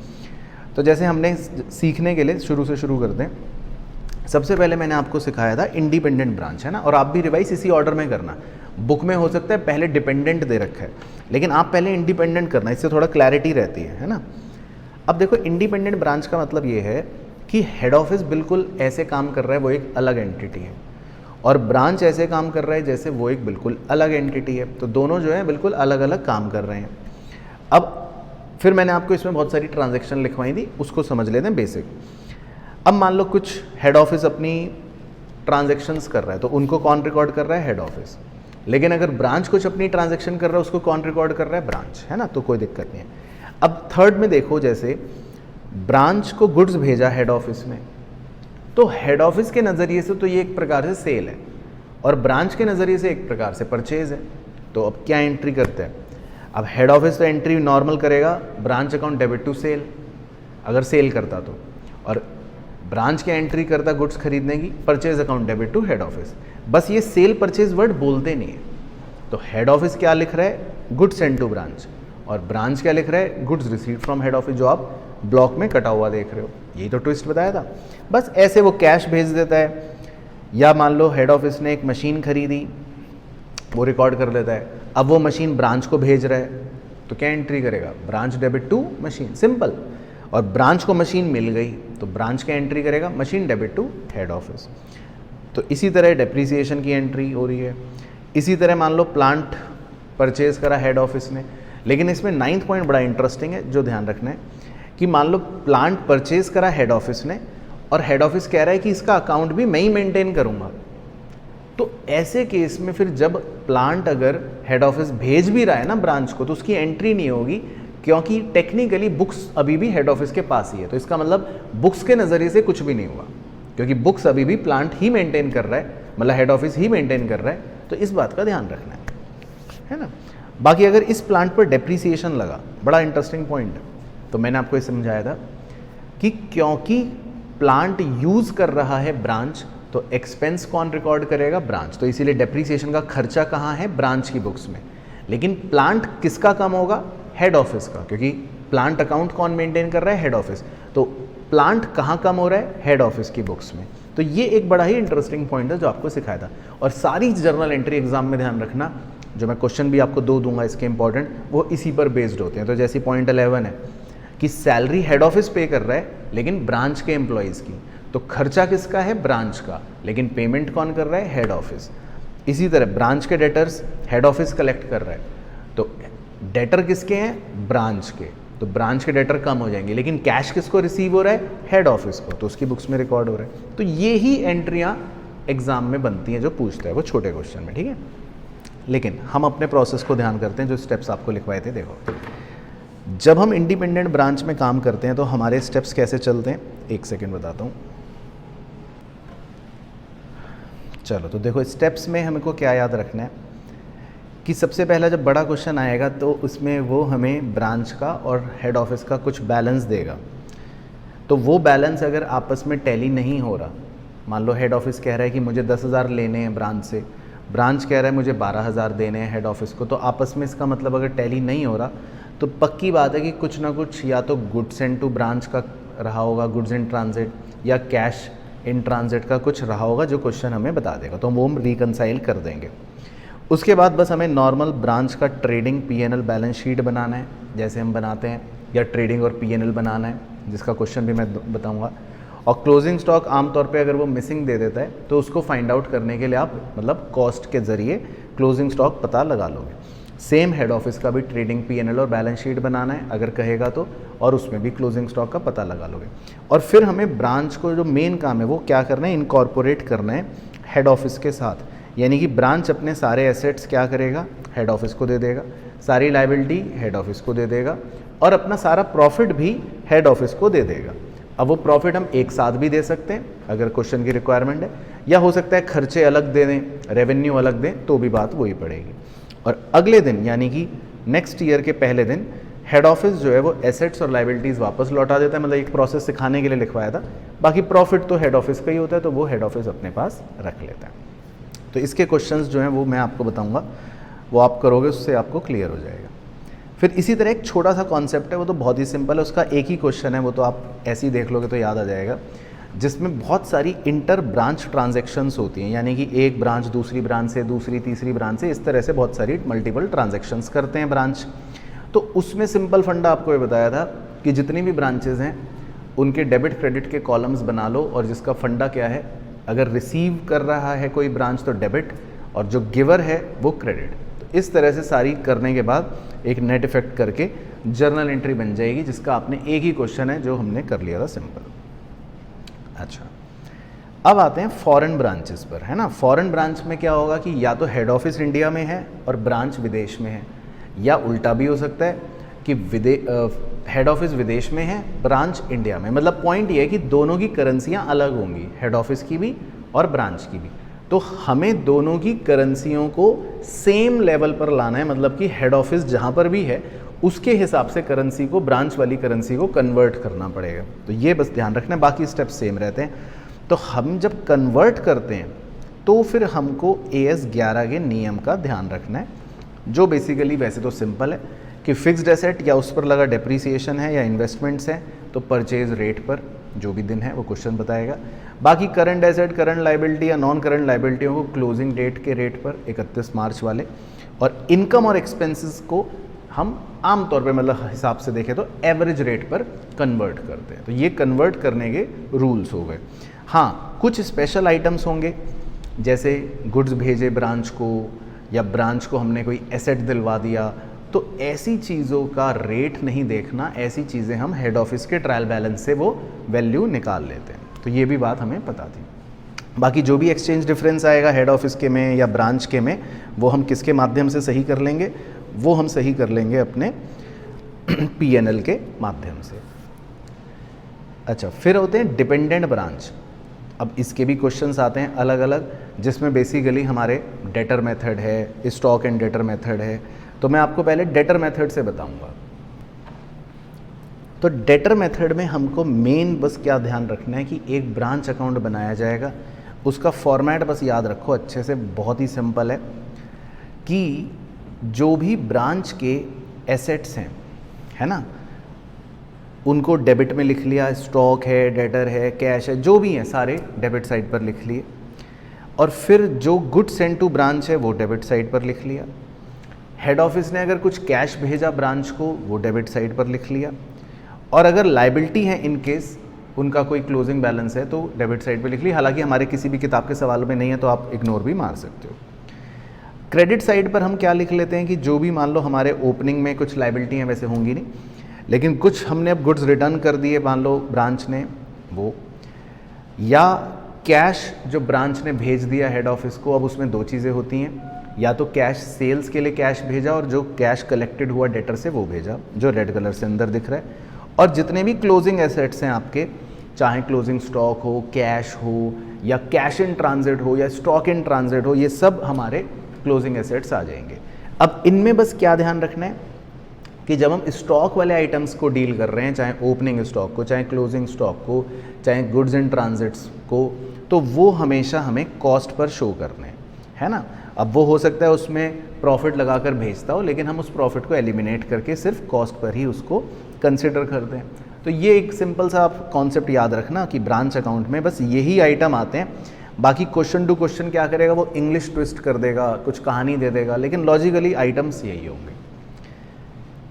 तो जैसे हमने सीखने के लिए शुरू से शुरू करते हैं। सबसे पहले मैंने आपको सिखाया था इंडिपेंडेंट ब्रांच, है ना, और आप भी रिवाइज इसी ऑर्डर में करना। बुक में हो सकता है पहले डिपेंडेंट दे रखा है, लेकिन आप पहले इंडिपेंडेंट करना, इससे थोड़ा क्लैरिटी रहती है ना। अब देखो इंडिपेंडेंट ब्रांच का मतलब ये है कि हेड ऑफिस बिल्कुल ऐसे काम कर रहा है, वो एक अलग एंटिटी है, और ब्रांच ऐसे काम कर रहा है जैसे वो एक बिल्कुल अलग एंटिटी है। तो दोनों जो है बिल्कुल अलग अलग काम कर रहे हैं। अब फिर मैंने आपको इसमें बहुत सारी ट्रांजैक्शन लिखवाई थी, उसको समझ लेते हैं बेसिक। अब मान लो कुछ हेड ऑफिस अपनी ट्रांजैक्शंस कर रहा है, तो उनको कौन रिकॉर्ड कर रहा है? Head office. लेकिन अगर ब्रांच कुछ अपनी ट्रांजैक्शन कर रहा है, उसको कौन रिकॉर्ड कर रहा है? ब्रांच, है ना, तो कोई दिक्कत नहीं है। अब थर्ड में देखो, जैसे ब्रांच को गुड्स भेजा हेड ऑफिस में, तो हेड ऑफिस के नज़रिए से तो ये एक प्रकार से सेल है, और ब्रांच के नज़रिए से एक प्रकार से परचेज है। तो अब क्या एंट्री करते हैं? अब हेड ऑफिस तो एंट्री नॉर्मल करेगा, branch account debit to sale, अगर सेल करता तो, और ब्रांच की एंट्री करता गुड्स खरीदने की, purchase account debit to head office. बस ये सेल परचेज वर्ड बोलते नहीं है। तो हेड ऑफिस क्या लिख रहा है? गुड्स सेंड टू ब्रांच, और ब्रांच क्या लिख रहा है? Goods receive from head office, जो आप ब्लॉक में कटा हुआ देख रहे हो। यही तो ट्विस्ट बताया था। बस ऐसे वो कैश भेज देता है, या मान लो हेड ऑफिस ने एक मशीन खरीदी, वो रिकॉर्ड कर लेता है। अब वो मशीन ब्रांच को भेज रहा है, तो क्या एंट्री करेगा? Branch debit to machine, simple. और ब्रांच को मशीन मिल गई, तो ब्रांच क्या एंट्री करेगा? Machine debit to head office. तो इसी तरह डेप्रीसिएशन की एंट्री हो रही है। इसी तरह मान लो प्लांट परचेज करा हेड ऑफिस ने, लेकिन इसमें 9th पॉइंट बड़ा इंटरेस्टिंग है जो ध्यान रखना है कि मान लो प्लांट परचेज करा हेड ऑफिस ने, और हेड ऑफिस कह रहा है कि इसका अकाउंट भी मैं ही मेंटेन करूंगा। तो ऐसे केस में फिर जब प्लांट अगर हेड ऑफिस भेज भी रहा है ना ब्रांच को, तो उसकी एंट्री नहीं होगी, क्योंकि टेक्निकली बुक्स अभी भी हेड ऑफिस के पास ही है। तो इसका मतलब बुक्स के नज़रिए से कुछ भी नहीं हुआ, क्योंकि बुक्स अभी भी प्लांट ही मेंटेन कर रहा है, मतलब हेड ऑफिस ही मेंटेन कर रहा है। तो इस बात का ध्यान रखना है ना। बाकी अगर इस प्लांट पर डेप्रीसिएशन लगा, बड़ा इंटरेस्टिंग पॉइंट है, तो मैंने आपको ये समझाया था कि क्योंकि प्लांट यूज़ कर रहा है ब्रांच, तो एक्सपेंस कौन रिकॉर्ड करेगा? ब्रांच। तो इसीलिए डेप्रीसिएशन का खर्चा कहाँ है? ब्रांच की बुक्स में। लेकिन प्लांट किसका कम होगा? हेड ऑफिस का, क्योंकि प्लांट अकाउंट कौन मेंटेन कर रहा है? Head office. तो प्लांट कहाँ कम हो रहा है? हेड ऑफिस की बुक्स में। तो ये एक बड़ा ही इंटरेस्टिंग पॉइंट है जो आपको सिखाया था। और सारी जर्नल एंट्री एग्जाम में ध्यान रखना, जो मैं क्वेश्चन भी आपको दो दूंगा इसके इंपॉर्टेंट, वो इसी पर बेस्ड होते हैं। तो जैसे पॉइंट 11 है कि सैलरी हेड ऑफिस पे कर रहा है, लेकिन ब्रांच के एम्प्लॉयज़ की, तो खर्चा किसका है? ब्रांच का, लेकिन पेमेंट कौन कर रहा है? Head office. इसी तरह ब्रांच के डेटर्स हेड ऑफिस कलेक्ट कर रहा है, तो डेटर किसके हैं? ब्रांच के, तो ब्रांच के डेटर कम हो जाएंगे, लेकिन कैश किसको रिसीव हो रहा है? हेड ऑफिस को, तो उसकी बुक्स में रिकॉर्ड हो रहा है। तो ये ही एंट्रियाँ एग्जाम में बनती हैं जो पूछता है वो छोटे क्वेश्चन में, ठीक है। लेकिन हम अपने प्रोसेस को ध्यान करते हैं, जो स्टेप्स आपको लिखवाए थे। देखो, जब हम इंडिपेंडेंट ब्रांच में काम करते हैं तो हमारे स्टेप्स कैसे चलते हैं, एक सेकेंड बताता हूँ। चलो, तो देखो स्टेप्स में हमको क्या याद रखना है कि सबसे पहला जब बड़ा क्वेश्चन आएगा तो उसमें वो हमें ब्रांच का और हेड ऑफिस का कुछ बैलेंस देगा। तो वो बैलेंस अगर आपस में टैली नहीं हो रहा, मान लो हेड ऑफिस कह रहा है कि मुझे 10,000 लेने हैं ब्रांच से, ब्रांच कह रहा है मुझे 12,000 देने हैं हेड ऑफिस को, तो आपस में इसका मतलब अगर टैली नहीं हो रहा, तो पक्की बात है कि कुछ ना कुछ या तो गुड्स सेंड टू ब्रांच का रहा होगा गुड्स इन ट्रांजिट या कैश इन ट्रांजिट का कुछ रहा होगा जो क्वेश्चन हमें बता देगा, तो वो हम रिकनसाइल कर देंगे। उसके बाद बस हमें नॉर्मल ब्रांच का ट्रेडिंग पीएनएल बैलेंस शीट बनाना है जैसे हम बनाते हैं, या ट्रेडिंग और पीएनएल बनाना है जिसका क्वेश्चन भी मैं बताऊंगा। और क्लोजिंग स्टॉक आमतौर पे अगर वो मिसिंग दे देता है तो उसको फाइंड आउट करने के लिए आप मतलब कॉस्ट के ज़रिए क्लोजिंग स्टॉक पता लगा लोगे। सेम हेड ऑफिस का भी ट्रेडिंग पीएनएल और बैलेंस शीट बनाना है अगर कहेगा तो, और उसमें भी क्लोजिंग स्टॉक का पता लगा लोगे। और फिर हमें ब्रांच को जो मेन काम है वो क्या करना है, इनकॉर्पोरेट करना है हेड ऑफिस के साथ। यानी कि ब्रांच अपने सारे एसेट्स क्या करेगा, हेड ऑफिस को दे देगा, सारी लायबिलिटी हेड ऑफिस को दे देगा, और अपना सारा प्रॉफिट भी हेड ऑफिस को दे देगा। अब वो प्रॉफिट हम एक साथ भी दे सकते हैं अगर क्वेश्चन की रिक्वायरमेंट है, या हो सकता है खर्चे अलग दे दें, रेवेन्यू अलग दें, तो भी बात वही पड़ेगी। और अगले दिन यानी कि नेक्स्ट ईयर के पहले दिन हेड ऑफिस जो है वो एसेट्स और लायबिलिटीज़ वापस लौटा देता है। मतलब एक प्रोसेस सिखाने के लिए लिखवाया था, बाकी प्रॉफिट तो हेड ऑफिस का ही होता है, तो वो हेड ऑफिस अपने पास रख लेता है। तो इसके क्वेश्चंस जो हैं वो मैं आपको बताऊंगा, वो आप करोगे उससे आपको क्लियर हो जाएगा। फिर इसी तरह एक छोटा सा कॉन्सेप्ट है, वो तो बहुत ही सिंपल है, उसका एक ही क्वेश्चन है, वो तो आप ऐसे ही देख लोगे तो याद आ जाएगा, जिसमें बहुत सारी इंटर ब्रांच ट्रांजैक्शंस होती हैं। यानी कि एक ब्रांच दूसरी ब्रांच से, दूसरी तीसरी ब्रांच से, इस तरह से बहुत सारी मल्टीपल ट्रांजैक्शंस करते हैं ब्रांच। तो उसमें सिंपल फंडा आपको ये बताया था कि जितनी भी ब्रांचेज हैं उनके डेबिट क्रेडिट के कॉलम्स बना लो, और जिसका फंडा क्या है, अगर रिसीव कर रहा है कोई ब्रांच तो डेबिट, और जो गिवर है वो क्रेडिट। तो इस तरह से सारी करने के बाद एक नेट इफेक्ट करके जर्नल एंट्री बन जाएगी, जिसका आपने एक ही क्वेश्चन है जो हमने कर लिया था सिंपल। अच्छा, अब आते हैं फॉरेन ब्रांचेस पर, है ना। फॉरेन ब्रांच में क्या होगा कि या तो हेड ऑफिस इंडिया में है और ब्रांच विदेश में है, या उल्टा भी हो सकता है कि हेड ऑफिस विदेश में है, ब्रांच इंडिया में। मतलब पॉइंट ये है कि दोनों की करेंसियाँ अलग होंगी, हेड ऑफिस की भी और ब्रांच की भी। तो हमें दोनों की करेंसियों को सेम लेवल पर लाना है, मतलब कि हेड ऑफिस जहाँ पर भी है उसके हिसाब से करेंसी को, ब्रांच वाली करेंसी को कन्वर्ट करना पड़ेगा। तो ये बस ध्यान रखना है, बाकी स्टेप्स सेम रहते हैं। तो हम जब कन्वर्ट करते हैं तो फिर हमको AS 11 के नियम का ध्यान रखना है, जो बेसिकली वैसे तो सिंपल है कि फिक्स्ड एसेट या उस पर लगा डेप्रीसिएशन है या इन्वेस्टमेंट्स हैं तो परचेज रेट पर जो भी दिन है वो क्वेश्चन बताएगा। बाकी करंट एसेट, करंट लायबिलिटी या नॉन करंट लायबिलिटियों को क्लोजिंग डेट के रेट पर 31 मार्च वाले, और इनकम और एक्सपेंसेस को हम आमतौर पे मतलब हिसाब से देखें तो एवरेज रेट पर कन्वर्ट करते हैं। तो ये कन्वर्ट करने के रूल्स हो गए। हाँ, कुछ स्पेशल आइटम्स होंगे, जैसे गुड्स भेजे ब्रांच को, या ब्रांच को हमने कोई एसेट दिलवा दिया, तो ऐसी चीज़ों का रेट नहीं देखना, ऐसी चीज़ें हम हेड ऑफिस के ट्रायल बैलेंस से वो वैल्यू निकाल लेते हैं। तो ये भी बात हमें पता थी। बाकी जो भी एक्सचेंज डिफरेंस आएगा हेड ऑफिस के में या ब्रांच के में, वो हम किसके माध्यम से सही कर लेंगे, वो हम सही कर लेंगे अपने PNL के माध्यम से। अच्छा, फिर होते हैं डिपेंडेंट ब्रांच। अब इसके भी क्वेश्चंस आते हैं अलग अलग, जिसमें बेसिकली हमारे डेटर मेथड है, स्टॉक एंड डेटर मेथड है। तो मैं आपको पहले डेटर मेथड से बताऊंगा। तो डेटर मेथड में हमको मेन बस क्या ध्यान रखना है कि एक ब्रांच अकाउंट बनाया जाएगा, उसका फॉर्मेट बस याद रखो अच्छे से, बहुत ही सिंपल है कि जो भी ब्रांच के एसेट्स हैं, है ना, उनको डेबिट में लिख लिया, स्टॉक है, डेटर है, कैश है, जो भी है सारे डेबिट साइड पर लिख लिए। और फिर जो गुड्स सेंट टू ब्रांच है वो डेबिट साइड पर लिख लिया। हेड ऑफिस ने अगर कुछ कैश भेजा ब्रांच को, वो डेबिट साइड पर लिख लिया। और अगर लायबिलिटी है इन केस उनका कोई क्लोजिंग बैलेंस है तो डेबिट साइड पर लिख लिया। हालांकि हमारे किसी भी किताब के सवाल में नहीं है तो आप इग्नोर भी मार सकते हो। क्रेडिट साइड पर हम क्या लिख लेते हैं कि जो भी मान लो हमारे ओपनिंग में कुछ लायबिलिटी हैं, वैसे होंगी नहीं, लेकिन कुछ हमने अब गुड्स रिटर्न कर दिए मान लो ब्रांच ने, वो, या कैश जो ब्रांच ने भेज दिया हेड ऑफिस को। अब उसमें दो चीज़ें होती हैं, या तो कैश सेल्स के लिए कैश भेजा और जो कैश कलेक्टेड हुआ डेटर से वो भेजा, जो रेड कलर से अंदर दिख रहा है। और जितने भी क्लोजिंग एसेट्स हैं आपके, चाहे क्लोजिंग स्टॉक हो, कैश हो, या कैश इन ट्रांजिट हो, या स्टॉक इन ट्रांजिट हो, ये सब हमारे क्लोजिंग एसेट्स आ जाएंगे। अब इनमें बस क्या ध्यान रखना है कि जब हम स्टॉक वाले आइटम्स को डील कर रहे हैं, चाहे ओपनिंग स्टॉक को, चाहे क्लोजिंग स्टॉक को, चाहे गुड्स इन ट्रांजिट्स को, तो वो हमेशा हमें कॉस्ट पर शो करने हैं, है ना। अब वो हो सकता है उसमें प्रॉफिट लगाकर भेजता हो, लेकिन हम उस प्रॉफिट को एलिमिनेट करके सिर्फ कॉस्ट पर ही उसको कंसिडर करते हैं। तो ये एक सिंपल सा आप कॉन्सेप्ट याद रखना कि ब्रांच अकाउंट में बस यही आइटम आते हैं, बाकी क्वेश्चन टू क्वेश्चन क्या करेगा वो इंग्लिश ट्विस्ट कर देगा, कुछ कहानी दे देगा, लेकिन लॉजिकली आइटम्स यही होंगे।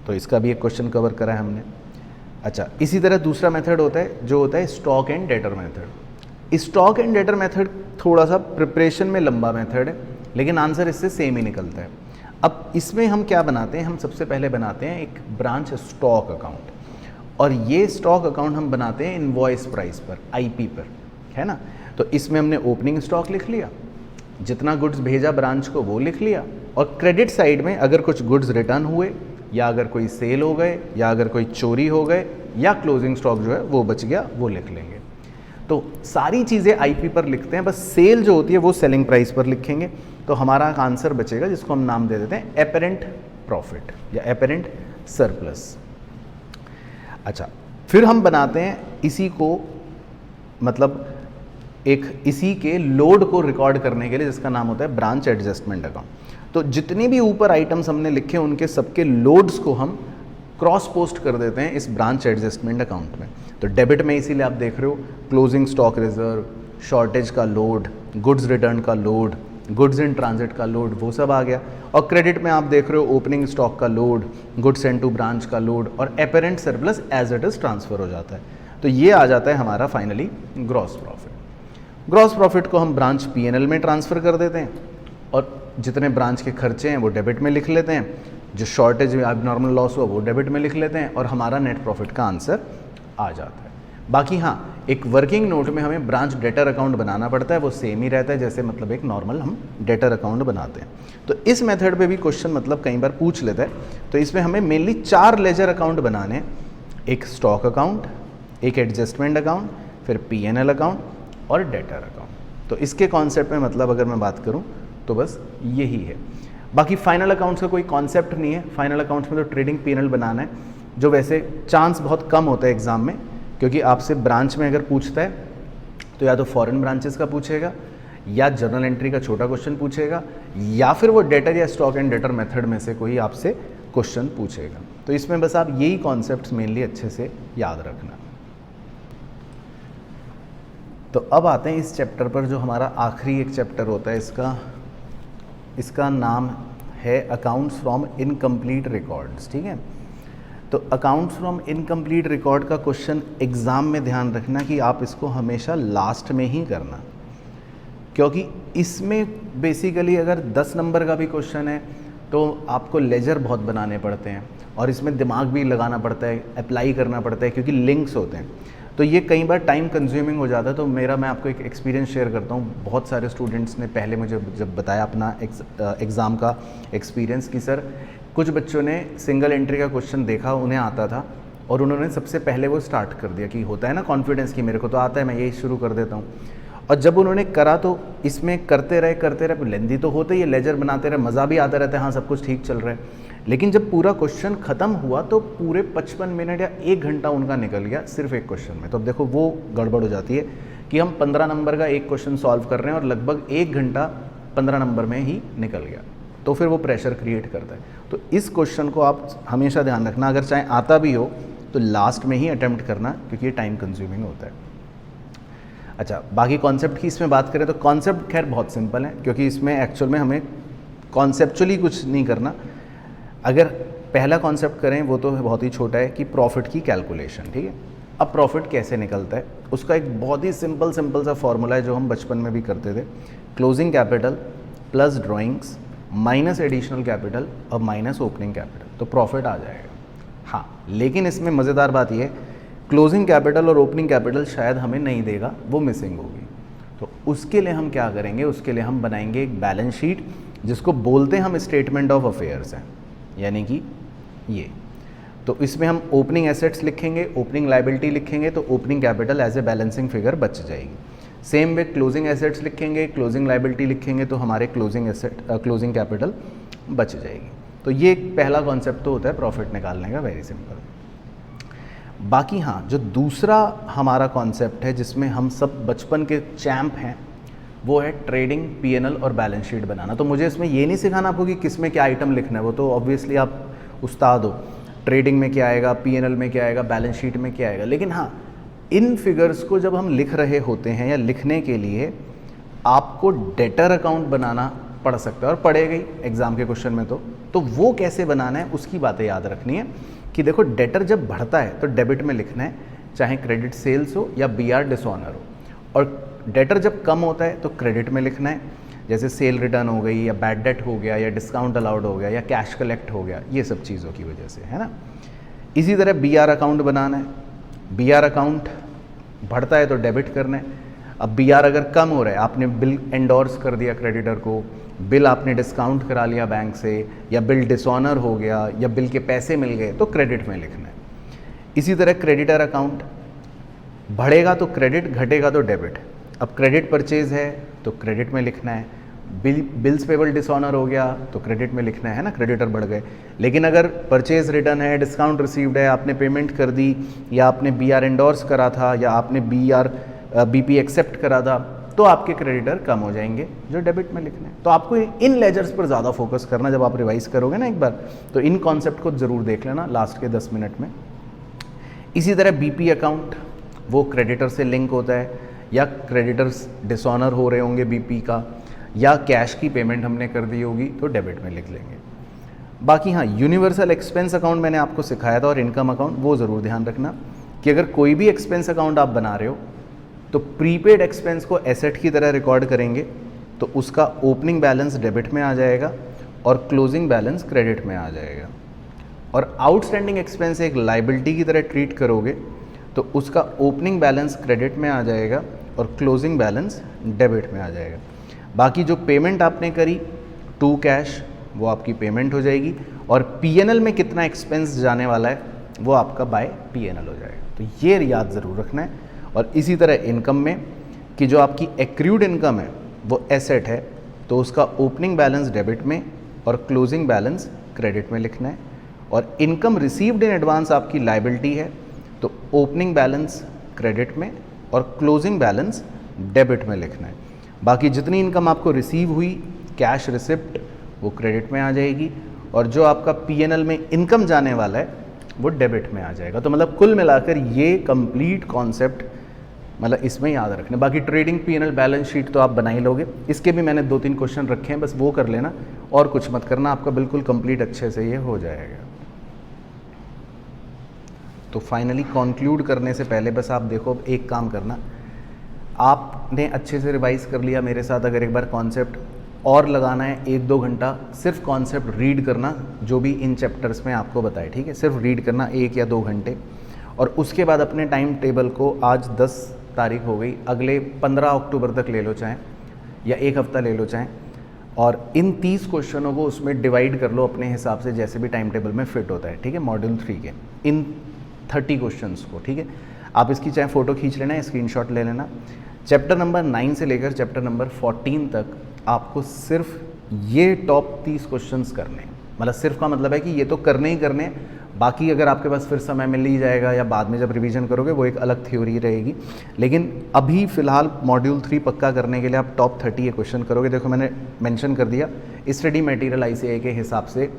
तो इसका भी एक क्वेश्चन कवर करा है हमने। अच्छा, इसी तरह दूसरा मेथड होता है जो होता है stock and debtor method. Stock and debtor method थोड़ा सा प्रिपरेशन में लंबा मेथड है, लेकिन आंसर इससे सेम ही निकलता है। अब इसमें हम क्या बनाते हैं, हम सबसे पहले बनाते हैं एक ब्रांच स्टॉक अकाउंट, और ये स्टॉक अकाउंट हम बनाते हैं इनवॉइस प्राइस पर, आईपी पर, है ना। तो इसमें हमने ओपनिंग स्टॉक लिख लिया, जितना गुड्स भेजा ब्रांच को वो लिख लिया, और क्रेडिट साइड में अगर कुछ गुड्स रिटर्न हुए, या अगर कोई सेल हो गए, या अगर कोई चोरी हो गए, या क्लोजिंग स्टॉक जो है वो बच गया, वो लिख लेंगे। तो सारी चीज़ें आईपी पर लिखते हैं, बस सेल जो होती है वो सेलिंग प्राइस पर लिखेंगे। तो हमारा आंसर बचेगा जिसको हम नाम दे देते हैं एपरेंट प्रॉफिट या एपरेंट सरप्लस। अच्छा, फिर हम बनाते हैं इसी को, मतलब एक इसी के लोड को रिकॉर्ड करने के लिए, जिसका नाम होता है ब्रांच एडजस्टमेंट अकाउंट। तो जितने भी ऊपर आइटम्स हमने लिखे उनके सबके लोड्स को हम क्रॉस पोस्ट कर देते हैं इस ब्रांच एडजस्टमेंट अकाउंट में। तो डेबिट में इसीलिए आप देख रहे हो क्लोजिंग स्टॉक रिजर्व, शॉर्टेज का लोड, गुड्स रिटर्न का लोड, गुड्स इन ट्रांजिट का लोड, वो सब आ गया। और क्रेडिट में आप देख रहे हो ओपनिंग स्टॉक का load, goods sent to branch का लोड, और apparent surplus as it is transfer हो जाता है। तो ये आ जाता है हमारा finally gross profit. Gross profit को हम ब्रांच पीएनएल में ट्रांसफ़र कर देते हैं, और जितने ब्रांच के खर्चे हैं वो डेबिट में लिख लेते हैं, जो शॉर्टेज में एबनॉर्मल लॉस हुआ वो डेबिट में लिख लेते हैं, और हमारा नेट प्रॉफिट का आंसर आ जाता है। बाकी हाँ, एक वर्किंग नोट में हमें ब्रांच डेटर अकाउंट बनाना पड़ता है, वो सेम ही रहता है जैसे मतलब एक नॉर्मल हम डेटर अकाउंट बनाते हैं। तो इस मेथड पे भी क्वेश्चन मतलब कई बार पूछ लेता है। तो इसमें हमें मेनली 4 लेजर अकाउंट बनाने हैं, एक स्टॉक अकाउंट, एक एडजस्टमेंट अकाउंट, फिर पीएनएल अकाउंट और डेटर अकाउंट। तो इसके कॉन्सेप्ट में मतलब अगर मैं बात करूँ तो बस यही है। बाकी फाइनल अकाउंट्स का कोई कॉन्सेप्ट नहीं है। फाइनल अकाउंट्स में तो ट्रेडिंग पीएनएल बनाना है, जो वैसे चांस बहुत कम होता है एग्जाम में, क्योंकि आपसे ब्रांच में अगर पूछता है तो या तो फॉरेन ब्रांचेस का पूछेगा, या जर्नल एंट्री का छोटा क्वेश्चन पूछेगा, या फिर वो डेटर या स्टॉक एंड डेटर मेथड में से कोई आपसे क्वेश्चन पूछेगा। तो इसमें बस आप यही कॉन्सेप्ट्स मेनली अच्छे से याद रखना। तो अब आते हैं इस चैप्टर पर, जो हमारा आखिरी एक चैप्टर होता है इसका नाम है अकाउंट्स फ्रॉम इनकम्प्लीट रिकॉर्ड्स। ठीक है, तो अकाउंट्स फ्रॉम इनकम्प्लीट रिकॉर्ड का क्वेश्चन एग्ज़ाम में ध्यान रखना कि आप इसको हमेशा लास्ट में ही करना, क्योंकि इसमें बेसिकली अगर 10 नंबर का भी क्वेश्चन है तो आपको लेजर बहुत बनाने पड़ते हैं, और इसमें दिमाग भी लगाना पड़ता है, अप्लाई करना पड़ता है, क्योंकि लिंक्स होते हैं। तो ये कई बार टाइम कंज्यूमिंग हो जाता है। तो मैं आपको एक एक्सपीरियंस शेयर करता हूँ। बहुत सारे स्टूडेंट्स ने पहले मुझे जब बताया अपना एग्ज़ाम का एक्सपीरियंस कि सर कुछ बच्चों ने सिंगल एंट्री का क्वेश्चन देखा, उन्हें आता था, और उन्होंने सबसे पहले वो स्टार्ट कर दिया कि होता है ना कॉन्फिडेंस कि मेरे को तो आता है, मैं यही शुरू कर देता हूँ। और जब उन्होंने करा तो इसमें करते रहे, लेंदी तो होते ही, लेजर बनाते रहे, मज़ा भी आता रहता है, हाँ सब कुछ ठीक चल रहा है। लेकिन जब पूरा क्वेश्चन ख़त्म हुआ तो पूरे 55 मिनट या 1 घंटा उनका निकल गया सिर्फ एक क्वेश्चन में। तो अब देखो वो गड़बड़ हो जाती है कि हम 15 नंबर का एक क्वेश्चन सॉल्व कर रहे हैं और लगभग 1 घंटा 15 नंबर में ही निकल गया, तो फिर वो प्रेशर क्रिएट करता है। तो इस क्वेश्चन को आप हमेशा ध्यान रखना, अगर चाहे आता भी हो तो लास्ट में ही अटैम्प्ट करना, क्योंकि ये टाइम कंज्यूमिंग होता है। अच्छा, बाकी कॉन्सेप्ट की इसमें बात करें तो कॉन्सेप्ट खैर बहुत सिंपल है, क्योंकि इसमें एक्चुअल में हमें कॉन्सेप्चुअली कुछ नहीं करना। अगर पहला कॉन्सेप्ट करें वो तो बहुत ही छोटा है कि प्रॉफिट की कैलकुलेशन। ठीक है, अब प्रॉफिट कैसे निकलता है उसका एक बहुत ही सिंपल सा फॉर्मूला है जो हम बचपन में भी करते थे। Closing capital plus drawings minus additional capital और माइनस ओपनिंग कैपिटल, तो प्रॉफिट आ जाएगा। हाँ, लेकिन इसमें मज़ेदार बात यह है, क्लोजिंग कैपिटल और ओपनिंग कैपिटल शायद हमें नहीं देगा, वो मिसिंग होगी। तो उसके लिए हम क्या करेंगे, उसके लिए हम बनाएंगे एक बैलेंस शीट जिसको बोलते हैं हम स्टेटमेंट ऑफ अफेयर्स हैं, यानी कि ये। तो इसमें हम ओपनिंग एसेट्स लिखेंगे, ओपनिंग लायबिलिटी लिखेंगे, तो opening capital as a balancing figure बच जाएगी। सेम वे क्लोजिंग एसेट्स लिखेंगे, क्लोजिंग लायबिलिटी लिखेंगे, तो हमारे क्लोजिंग कैपिटल बच जाएगी। तो ये एक पहला कॉन्सेप्ट तो होता है प्रॉफिट निकालने का, वेरी सिंपल। बाकी हाँ, जो दूसरा हमारा कॉन्सेप्ट है जिसमें हम सब बचपन के चैम्प हैं, वो है ट्रेडिंग पीएनएल और बैलेंस शीट बनाना। तो मुझे इसमें ये नहीं सिखाना आपको कि किस में क्या आइटम लिखना है, वो तो ऑब्वियसली आप उस्ताद हो। ट्रेडिंग में क्या आएगा, पीएनएल में क्या आएगा, बैलेंस शीट में क्या आएगा। लेकिन हाँ, इन फिगर्स को जब हम लिख रहे होते हैं या लिखने के लिए आपको डेटर अकाउंट बनाना पड़ सकता है और पड़ेगा ही एग्जाम के क्वेश्चन में। तो वो कैसे बनाना है उसकी बातें याद रखनी है कि देखो डेटर जब बढ़ता है तो डेबिट में लिखना है, चाहे क्रेडिट सेल्स हो या बीआर डिसऑनर हो, और डेटर जब कम होता है तो क्रेडिट में लिखना है, जैसे सेल रिटर्न हो गई या बैड डेट हो गया या डिस्काउंट अलाउड हो गया या कैश कलेक्ट हो गया, ये सब चीज़ों की वजह से, है ना। इसी तरह बीआर अकाउंट बनाना है, बीआर अकाउंट बढ़ता है तो डेबिट करना है। अब बीआर अगर कम हो रहा है, आपने बिल एंडोर्स कर दिया क्रेडिटर को, बिल आपने डिस्काउंट करा लिया बैंक से, या बिल डिसऑनर हो गया या बिल के पैसे मिल गए, तो क्रेडिट में लिखना है। इसी तरह क्रेडिटर अकाउंट बढ़ेगा तो क्रेडिट, घटेगा तो डेबिट। अब क्रेडिट परचेज है तो क्रेडिट में लिखना है, बिल्स पेबल डिसऑनर हो गया तो क्रेडिट में लिखना है ना, क्रेडिटर बढ़ गए। लेकिन अगर परचेज रिटर्न है, डिस्काउंट रिसीव्ड है, आपने पेमेंट कर दी, या आपने बीआर एंडोर्स करा था, या आपने बीपी एक्सेप्ट करा था, तो आपके क्रेडिटर कम हो जाएंगे, जो डेबिट में लिखना है। तो आपको इन लेजर्स पर ज़्यादा फोकस करना, जब आप रिवाइज करोगे ना एक बार, तो इन कॉन्सेप्ट को ज़रूर देख लेना लास्ट के 10 मिनट में। इसी तरह बीपी अकाउंट, वो क्रेडिटर से लिंक होता है, या क्रेडिटर्स डिसऑनर हो रहे होंगे बीपी का, या कैश की पेमेंट हमने कर दी होगी, तो डेबिट में लिख लेंगे। बाकी हाँ, यूनिवर्सल एक्सपेंस अकाउंट मैंने आपको सिखाया था, और इनकम अकाउंट, वो ज़रूर ध्यान रखना कि अगर कोई भी एक्सपेंस अकाउंट आप बना रहे हो तो प्रीपेड एक्सपेंस को एसेट की तरह रिकॉर्ड करेंगे, तो उसका ओपनिंग बैलेंस डेबिट में आ जाएगा और क्लोजिंग बैलेंस क्रेडिट में आ जाएगा। और आउटस्टैंडिंग एक्सपेंस एक लाइबिलिटी की तरह ट्रीट करोगे तो उसका ओपनिंग बैलेंस क्रेडिट में आ जाएगा और क्लोजिंग बैलेंस डेबिट में आ जाएगा। बाकी जो पेमेंट आपने करी टू कैश, वो आपकी पेमेंट हो जाएगी, और पीएनएल में कितना एक्सपेंस जाने वाला है वो आपका बाय पीएनएल हो जाएगा। तो ये याद ज़रूर रखना है। और इसी तरह इनकम में कि जो आपकी एक्रूड इनकम है वो एसेट है, तो उसका ओपनिंग बैलेंस डेबिट में और क्लोजिंग बैलेंस क्रेडिट में लिखना है। और इनकम रिसीव्ड इन एडवांस आपकी लायबिलिटी है, तो ओपनिंग बैलेंस क्रेडिट में और क्लोजिंग बैलेंस डेबिट में लिखना है। बाकी जितनी इनकम आपको रिसीव हुई, कैश रिसिप्ट, वो क्रेडिट में आ जाएगी, और जो आपका पीएनएल में इनकम जाने वाला है वो डेबिट में आ जाएगा। तो मतलब कुल मिलाकर ये कंप्लीट कॉन्सेप्ट मतलब इसमें याद रखना। बाकी ट्रेडिंग पीएनएल बैलेंस शीट तो आप बना ही लोगे, इसके भी मैंने 2-3 क्वेश्चन रखे हैं, बस वो कर लेना और कुछ मत करना, आपका बिल्कुल कंप्लीट अच्छे से ये हो जाएगा। तो फाइनली कंक्लूड करने से पहले बस आप देखो, एक काम करना, आपने अच्छे से रिवाइज कर लिया मेरे साथ, अगर एक बार कॉन्सेप्ट और लगाना है 1-2 घंटा, सिर्फ कॉन्सेप्ट रीड करना जो भी इन चैप्टर्स में आपको बताए, ठीक है, सिर्फ रीड करना 1 या 2 घंटे। और उसके बाद अपने टाइम टेबल को, आज 10 तारीख हो गई, अगले 15 अक्टूबर तक ले लो चाहें, या 1 हफ्ता ले लो चाहें, और इन 30 क्वेश्चनों को उसमें डिवाइड कर लो अपने हिसाब से, जैसे भी टाइम टेबल में फिट होता है, ठीक है, मॉड्यूल 3 के इन 30 क्वेश्चंस को, ठीक है। आप इसकी चाहे फ़ोटो खींच लेना है, स्क्रीनशॉट ले लेना। चैप्टर नंबर 9 से लेकर चैप्टर नंबर 14 तक आपको सिर्फ ये टॉप 30 क्वेश्चंस करने हैं। मतलब सिर्फ का मतलब है कि ये तो करने ही करने हैं, बाकी अगर आपके पास फिर समय मिल ही जाएगा या बाद में जब रिवीजन करोगे वो एक अलग थ्योरी रहेगी। लेकिन अभी फ़िलहाल मॉड्यूल 3 पक्का करने के लिए आप टॉप 30 ये क्वेश्चन करोगे। देखो मैंने मेंशन कर दिया, स्टडी मटेरियल ICAI के हिसाब से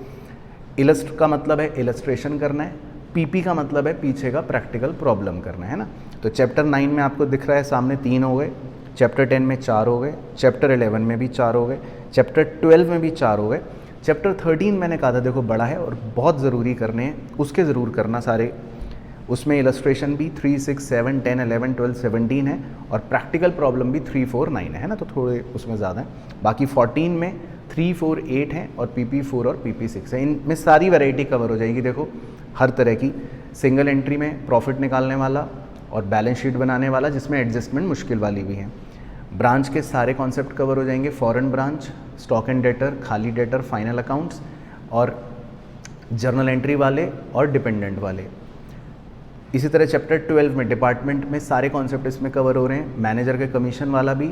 इलस्ट का मतलब है इलस्ट्रेशन करना है, पीपी का मतलब है पीछे का प्रैक्टिकल प्रॉब्लम करना है ना। तो चैप्टर 9 में आपको दिख रहा है सामने 3 हो गए, चैप्टर 10 में 4 हो गए, चैप्टर 11 में भी 4 हो गए, चैप्टर 12 में भी 4 हो गए, चैप्टर 13 मैंने कहा था देखो बड़ा है और बहुत ज़रूरी करने हैं, उसके ज़रूर करना सारे। उसमें इलस्ट्रेशन भी 3, 6, 7, 10, 11, 12, 17 है, और प्रैक्टिकल प्रॉब्लम भी 3, 4, 9 है ना, तो थोड़े उसमें ज़्यादा है। बाकी 14 में 3, 4, 8 है, और PP 4 और PP 6 है। इनमें सारी वैरायटी कवर हो जाएगी। देखो हर तरह की, सिंगल एंट्री में प्रॉफिट निकालने वाला और बैलेंस शीट बनाने वाला, जिसमें एडजस्टमेंट मुश्किल वाली भी है। ब्रांच के सारे कॉन्सेप्ट कवर हो जाएंगे, foreign branch, stock and debtor, खाली डेटर, फाइनल अकाउंट्स, और जर्नल एंट्री वाले और डिपेंडेंट वाले। इसी तरह चैप्टर 12 में डिपार्टमेंट में सारे कॉन्सेप्ट इसमें कवर हो रहे हैं, मैनेजर के कमीशन वाला भी,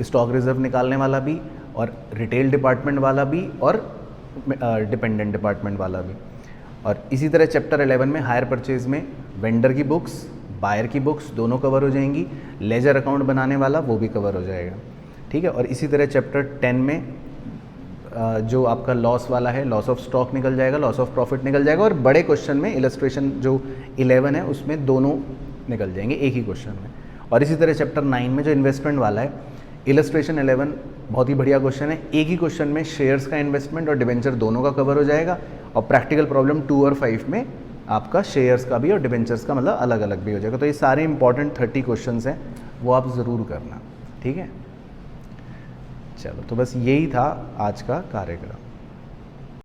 स्टॉक रिजर्व निकालने वाला भी, और रिटेल डिपार्टमेंट वाला भी, और डिपेंडेंट डिपार्टमेंट वाला भी। और इसी तरह चैप्टर 11 में हायर परचेज में वेंडर की बुक्स, बायर की बुक्स दोनों कवर हो जाएंगी, लेजर अकाउंट बनाने वाला वो भी कवर हो जाएगा, ठीक है। और इसी तरह चैप्टर 10 में जो आपका लॉस वाला है, लॉस ऑफ स्टॉक निकल जाएगा, लॉस ऑफ प्रॉफिट निकल जाएगा, और बड़े क्वेश्चन में इलस्ट्रेशन जो 11 है उसमें दोनों निकल जाएंगे एक ही क्वेश्चन में। और इसी तरह चैप्टर 9 में जो इन्वेस्टमेंट वाला है, इलस्ट्रेशन 11 बहुत ही बढ़िया क्वेश्चन है, एक ही क्वेश्चन में शेयर्स का इन्वेस्टमेंट और डिबेंचर दोनों का कवर हो जाएगा, और प्रैक्टिकल प्रॉब्लम 2 और 5 में आपका शेयर्स का भी और डिबेंचर्स का मतलब अलग अलग भी हो जाएगा। तो ये सारे इंपॉर्टेंट 30 क्वेश्चंस हैं, वो आप ज़रूर करना, ठीक है। चलो, तो बस यही था आज का कार्यक्रम।